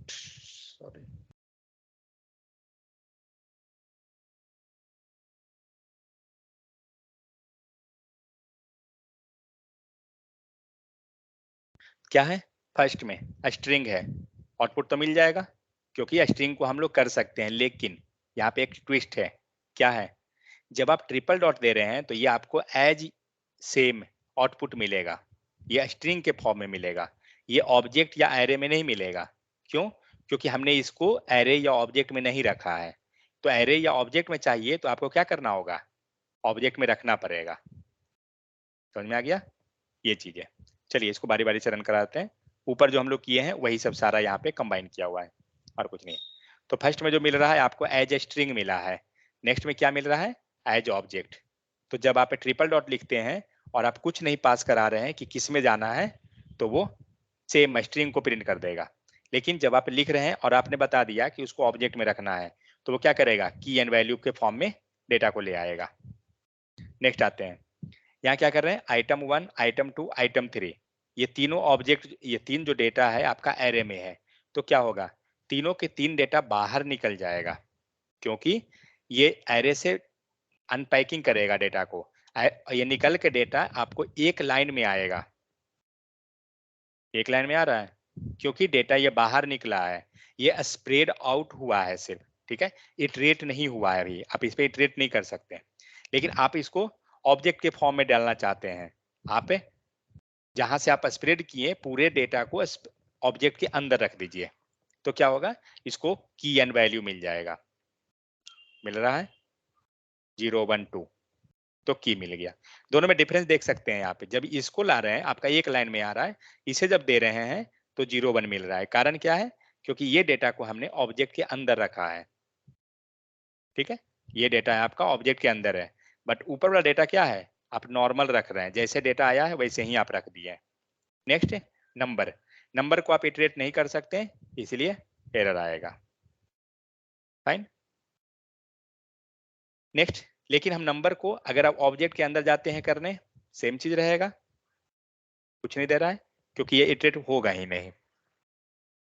सॉरी, क्या है, फर्स्ट में स्ट्रिंग है, आउटपुट तो मिल जाएगा क्योंकि स्ट्रिंग को हम लोग कर सकते हैं, लेकिन यहाँ पे एक ट्विस्ट है। क्या है जब आप ट्रिपल डॉट दे रहे हैं तो ये आपको एज सेम आउटपुट मिलेगा, ये स्ट्रिंग के फॉर्म में मिलेगा, ये ऑब्जेक्ट या एरे में नहीं मिलेगा। क्यों? क्योंकि हमने इसको एरे या ऑब्जेक्ट में नहीं रखा है। तो एरे या ऑब्जेक्ट में चाहिए तो आपको क्या करना होगा? ऑब्जेक्ट में रखना पड़ेगा। समझ में आ गया? ये चीज है। चलिए इसको बारी बारी से रन कराते हैं। ऊपर जो हम लोग किए हैं वही सब सारा यहाँ पे कंबाइन किया हुआ है और कुछ नहीं। तो फर्स्ट में जो मिल रहा है आपको एज ए स्ट्रिंग मिला है। नेक्स्ट में क्या मिल रहा है? As object. तो जब आप ट्रिपल डॉट लिखते हैं और आप कुछ नहीं पास करा रहे हैं कि किस में जाना है, तो वो सेम स्ट्रिंग को प्रिंट कर देगा। लेकिन जब आप लिख रहे हैं और आपने बता दिया कि उसको ऑब्जेक्ट में रखना है, तो वो क्या करेगा? की एंड वैल्यू के फॉर्म में डेटा को ले आएगा। नेक्स्ट आते हैं, यहाँ क्या कर रहे हैं? आइटम 1, आइटम 2, आइटम 3, ये तीनों ऑब्जेक्ट, ये तीन जो डेटा है आपका एरे में है। तो क्या होगा? तीनों के तीन डेटा बाहर निकल जाएगा, क्योंकि ये एरे से अनपैकिंग करेगा डेटा को। ये निकल के डेटा आपको एक लाइन में आएगा। एक लाइन में आ रहा है क्योंकि डेटा ये बाहर निकला है, ये स्प्रेड आउट हुआ है सिर्फ, ठीक है? इटरेट नहीं हुआ है अभी, आप इस पे इटरेट नहीं कर सकते। लेकिन आप इसको ऑब्जेक्ट के फॉर्म में डालना चाहते हैं, आप जहां से आप स्प्रेड किए पूरे डेटा को ऑब्जेक्ट के अंदर रख दीजिए। तो क्या होगा? इसको की एंड वैल्यू मिल जाएगा। मिल रहा है 0 1 2, तो की मिल गया। दोनों में डिफरेंस देख सकते हैं यहाँ पे। जब इसको ला रहे हैं आपका एक लाइन में आ रहा है, इसे जब दे रहे हैं तो 0 1 मिल रहा है। कारण क्या है? क्योंकि ये डेटा को हमने ऑब्जेक्ट के अंदर रखा है, ठीक है? ये डेटा है आपका ऑब्जेक्ट के अंदर है, बट ऊपर वाला डेटा क्या है? आप नॉर्मल रख रहे हैं, जैसे डेटा आया है वैसे ही आप रख दिए। नेक्स्ट नंबर, नंबर को आप इटरेट नहीं कर सकते इसलिए एरर आएगा। फाइन। नेक्स्ट, लेकिन हम नंबर को अगर आप ऑब्जेक्ट के अंदर जाते हैं करने, सेम चीज रहेगा, कुछ नहीं दे रहा है क्योंकि ये इटरेट होगा ही नहीं।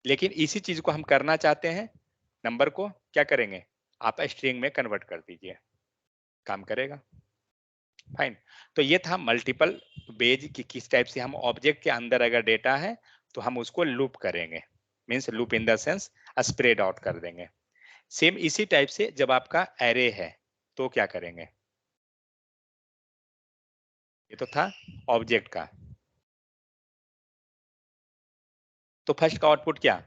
लेकिन इसी चीज को हम करना चाहते हैं, नंबर को क्या करेंगे? आप स्ट्रिंग में कन्वर्ट कर दीजिए, काम करेगा। फाइन। तो ये था मल्टीपल वेज कि किस टाइप से हम ऑब्जेक्ट के अंदर अगर डेटा है तो हम उसको लूप करेंगे, means loop in the sense spread out कर देंगे। सेम इसी टाइप से जब आपका एरे है तो क्या करेंगे? ये तो था ऑब्जेक्ट का। तो फर्स्ट का आउटपुट क्या?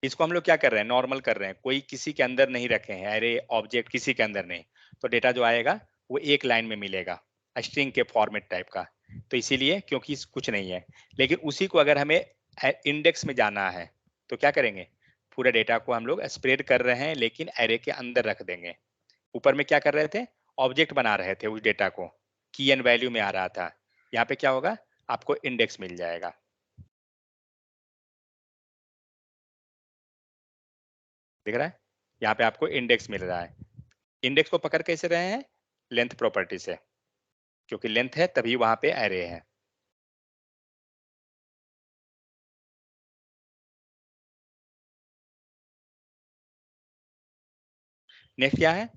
इसको हम लोग क्या कर रहे हैं? नॉर्मल कर रहे हैं, कोई किसी के अंदर नहीं रखे हैं, एरे ऑब्जेक्ट किसी के अंदर नहीं। तो डेटा जो आएगा वो एक लाइन में मिलेगा, स्ट्रिंग के फॉर्मेट टाइप का। तो इसीलिए क्योंकि कुछ नहीं है। लेकिन उसी को अगर हमें इंडेक्स में जाना है तो क्या करेंगे? पूरा डेटा को हम लोग स्प्रेड कर रहे हैं लेकिन एरे के अंदर रख देंगे। ऊपर में क्या कर रहे थे? ऑब्जेक्ट बना रहे थे उस डेटा को, की एंड वैल्यू में आ रहा था। यहाँ पे क्या होगा? आपको इंडेक्स मिल जाएगा। दिख रहा है? यहाँ पे आपको इंडेक्स मिल रहा है। इंडेक्स को पकड़ कैसे रहे हैं? लेंथ प्रॉपर्टी से, क्योंकि लेंथ है तभी वहां पे एरे है। नेक्स्ट क्या है?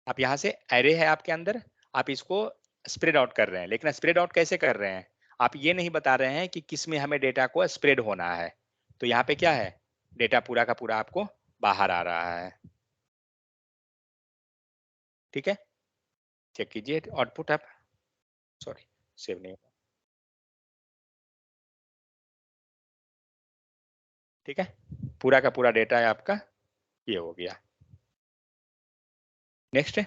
आप यहाँ से एरे है आपके अंदर, आप इसको स्प्रेड आउट कर रहे हैं, लेकिन स्प्रेड आउट कैसे कर रहे हैं? आप ये नहीं बता रहे हैं कि किस में हमें डेटा को स्प्रेड होना है। तो यहाँ पे क्या है? डेटा पूरा का पूरा आपको बाहर आ रहा है, ठीक है? चेक कीजिए आउटपुट आप। सॉरी, सेव नहीं हुआ, ठीक है? पूरा का पूरा डेटा है आपका, ये हो गया। नेक्स्ट,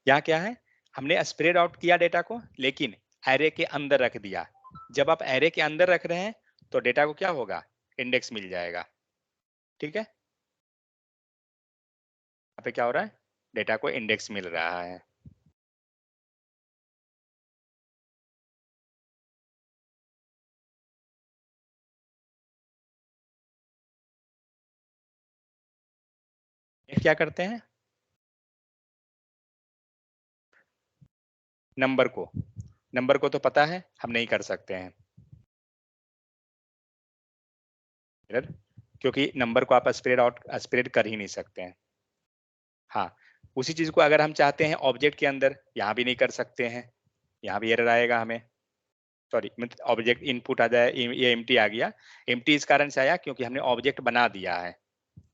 यहाँ क्या है? हमने स्प्रेड आउट किया डेटा को लेकिन एरे के अंदर रख दिया। जब आप एरे के अंदर रख रहे हैं तो डेटा को क्या होगा? इंडेक्स मिल जाएगा, ठीक है? यहाँ पे क्या हो रहा है? डेटा को इंडेक्स मिल रहा है। क्या करते हैं? नंबर को तो पता है हम नहीं कर सकते हैं, क्योंकि नंबर को आप स्प्रेड कर ही नहीं सकते हैं। हाँ, उसी चीज को अगर हम चाहते हैं ऑब्जेक्ट के अंदर, यहाँ भी नहीं कर सकते हैं, यहाँ भी एरर आएगा हमें। सॉरी मतलब ऑब्जेक्ट इनपुट आ जाए, ये एम्प्टी आ गया। एम्प्टी इस कारण से आया क्योंकि हमने ऑब्जेक्ट बना दिया है,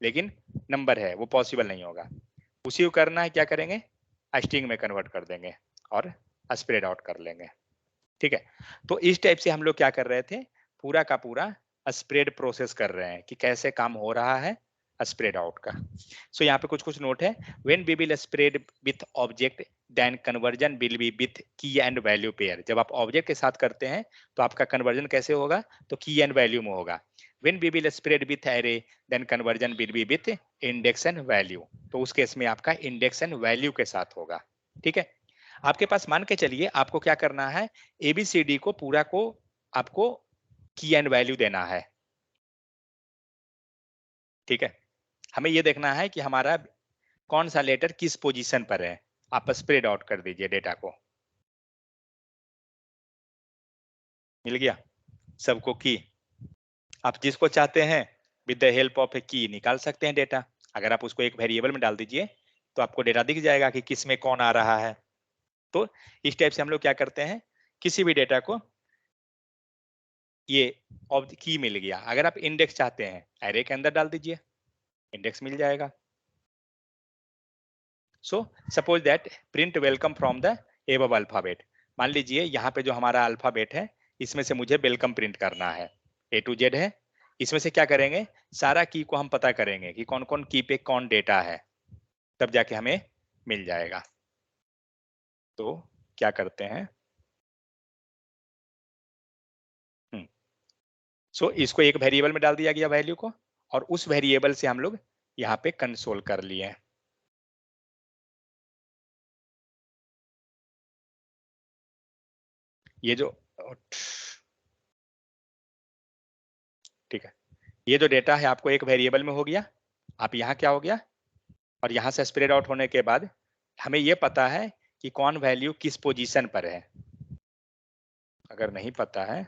लेकिन नंबर है वो पॉसिबल नहीं होगा। उसी को करना है, क्या करेंगे, स्ट्रिंग में कन्वर्ट कर देंगे और स्प्रेड आउट कर लेंगे। ठीक है, तो इस टाइप से हम लोग क्या कर रहे थे, पूरा का पूरा स्प्रेड प्रोसेस कर रहे हैं कि कैसे काम हो रहा है स्प्रेड आउट का। सो यहाँ पे कुछ कुछ नोट है। When we will spread with object then conversion will be with key and value pair. जब आप ऑब्जेक्ट के साथ करते हैं तो आपका कन्वर्जन कैसे होगा, तो की एंड वैल्यू में होगा। When we will spread with array then conversion will be with index and value, तो उस केस में आपका इंडेक्स एंड वैल्यू के साथ होगा। ठीक है, आपके पास मान के चलिए आपको क्या करना है, एबीसीडी को पूरा को आपको की एंड वैल्यू देना है। ठीक है, हमें ये देखना है कि हमारा कौन सा लेटर किस पोजीशन पर है। आप स्प्रेड आउट कर दीजिए डेटा को, मिल गया सबको की। आप जिसको चाहते हैं विद द हेल्प ऑफ ए की निकाल सकते हैं डेटा। अगर आप उसको एक वेरिएबल में डाल दीजिए तो आपको डेटा दिख जाएगा कि किस में कौन आ रहा है। तो इस टाइप से हम लोग क्या करते हैं, किसी भी डेटा को ये ऑफ की मिल गया, अगर आप इंडेक्स चाहते हैं एरे के अंदर डाल दीजिए, इंडेक्स मिल जाएगा। So suppose that print welcome from the above alphabet. मान लीजिए यहाँ पे जो हमारा अल्फाबेट है इसमें से मुझे वेलकम प्रिंट करना है, ए टू जेड है। इसमें से क्या करेंगे, सारा की को हम पता करेंगे कि कौन कौन की पे कौन डेटा है, तब जाके हमें मिल जाएगा। तो क्या करते हैं, सो इसको एक वेरिएबल में डाल दिया गया वैल्यू को, और उस वेरिएबल से हम लोग यहाँ पे कंसोल कर लिए। ये जो ठीक है, ये जो डेटा है आपको एक वेरिएबल में हो गया। आप यहाँ क्या हो गया, और यहाँ से स्प्रेड आउट होने के बाद हमें ये पता है कि कौन वैल्यू किस पोजीशन पर है। अगर नहीं पता है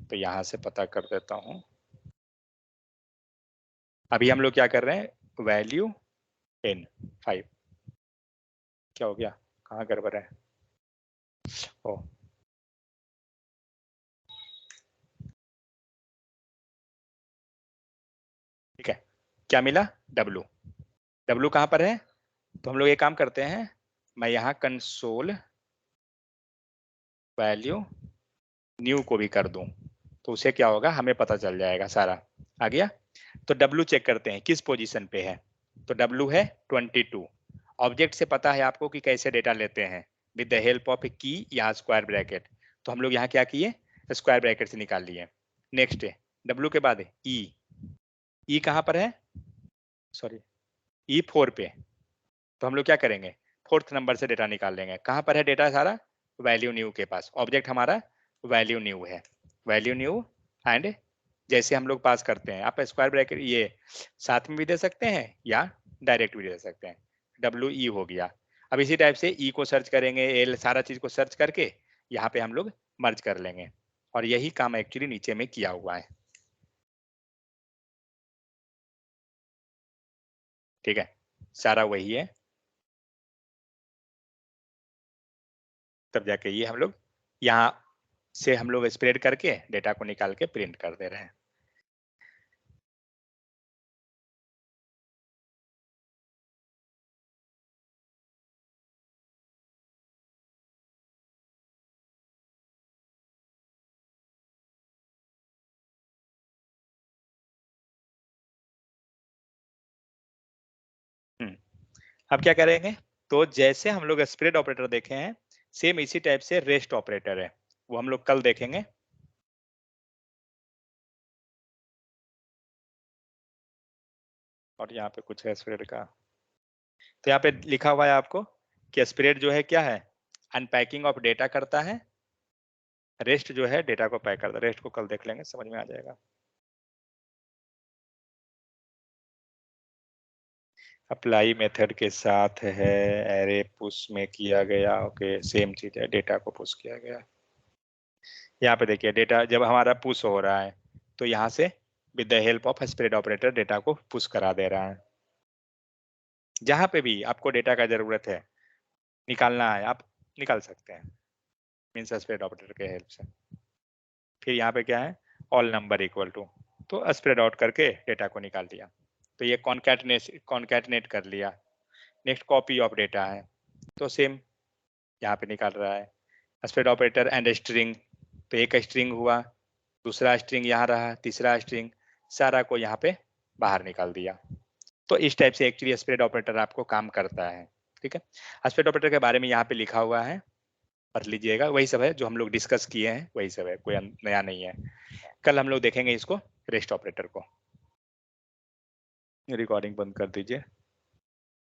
तो यहाँ से पता कर देता हूँ। अभी हम लोग क्या कर रहे हैं, वैल्यू इन 5, क्या हो गया, कहाँ गड़बड़ है, ओ ठीक है, क्या मिला, डब्लू। डब्लू कहाँ पर है, तो हम लोग एक काम करते हैं, मैं यहाँ कंसोल वैल्यू न्यू को भी कर दूं, तो उसे क्या होगा, हमें पता चल जाएगा सारा आ गया। तो डब्लू चेक करते हैं किस पोजीशन पे है, तो डब्लू है 22। ऑब्जेक्ट से पता है आपको कि कैसे डेटा लेते हैं, विद द हेल्प ऑफ ए की या स्क्वायर ब्रैकेट। तो हम लोग यहाँ क्या किए, स्क्वायर ब्रैकेट से निकाल लिए। नेक्स्ट है डब्लू के बाद ई, ई कहाँ पर है, सॉरी ई 4 पे। तो हम लोग क्या करेंगे, फोर्थ नंबर से डेटा निकाल लेंगे। कहाँ पर है डेटा सारा, वैल्यू न्यू के पास। ऑब्जेक्ट हमारा वैल्यू न्यू है, वैल्यू न्यू एंड जैसे हम लोग पास करते हैं, आप स्क्वायर ब्रैकेट ये साथ में भी दे सकते हैं या डायरेक्ट भी दे सकते हैं। डब्ल्यू ई हो गया। अब इसी टाइप से ई को सर्च करेंगे, एल सारा चीज को सर्च करके यहाँ पे हम लोग मर्ज कर लेंगे, और यही काम एक्चुअली नीचे में किया हुआ है। ठीक है, सारा वही है, तब जाके ये हम लोग यहाँ से हम लोग स्प्रेड करके डेटा को निकाल के प्रिंट कर दे रहे हैं। अब क्या करेंगे, तो जैसे हम लोग स्प्रेड ऑपरेटर देखे हैं, सेम इसी टाइप से रेस्ट ऑपरेटर है, वो हम लोग कल देखेंगे। और यहाँ पे कुछ है स्प्रेड का, तो यहाँ पे लिखा हुआ है आपको कि स्प्रेड जो है क्या है, अनपैकिंग ऑफ डेटा करता है, रेस्ट जो है डेटा को पैक करता है। रेस्ट को कल देख लेंगे, समझ में आ जाएगा। अप्लाई मेथड के साथ है, एरे पुश में किया गया, ओके सेम चीज है, डेटा को पुश किया गया। यहाँ पे देखिए डेटा जब हमारा पुश हो रहा है तो यहाँ से with the help of spread operator data को पुश करा दे रहा है। जहां पे भी आपको डेटा का जरूरत है निकालना है, आप निकाल सकते हैं मीन्स स्प्रेड ऑपरेटर के हेल्प से। फिर यहाँ पे क्या है, ऑल नंबर इक्वल टू, तो स्प्रेड आउट करके डेटा को निकाल दिया। तो ये कॉन्कैटनेट कर लिया। नेक्स्ट कॉपी ऑफ डेटा है, तो सेम यहाँ पे निकाल रहा है। स्प्रेड ऑपरेटर एंड स्ट्रिंग, तो एक स्ट्रिंग हुआ, दूसरा स्ट्रिंग यहाँ रहा, तीसरा स्ट्रिंग, सारा को यहाँ पे बाहर निकाल दिया। तो इस टाइप से एक्चुअली स्प्रेड ऑपरेटर आपको काम करता है। ठीक है, स्प्रेड ऑपरेटर के बारे में यहाँ पे लिखा हुआ है, पढ़ लीजिएगा, वही सब है जो हम लोग डिस्कस किए हैं, वही सब है, कोई नया नहीं है। कल हम लोग देखेंगे इसको, रेस्ट ऑपरेटर को। रिकॉर्डिंग बंद कर दीजिए।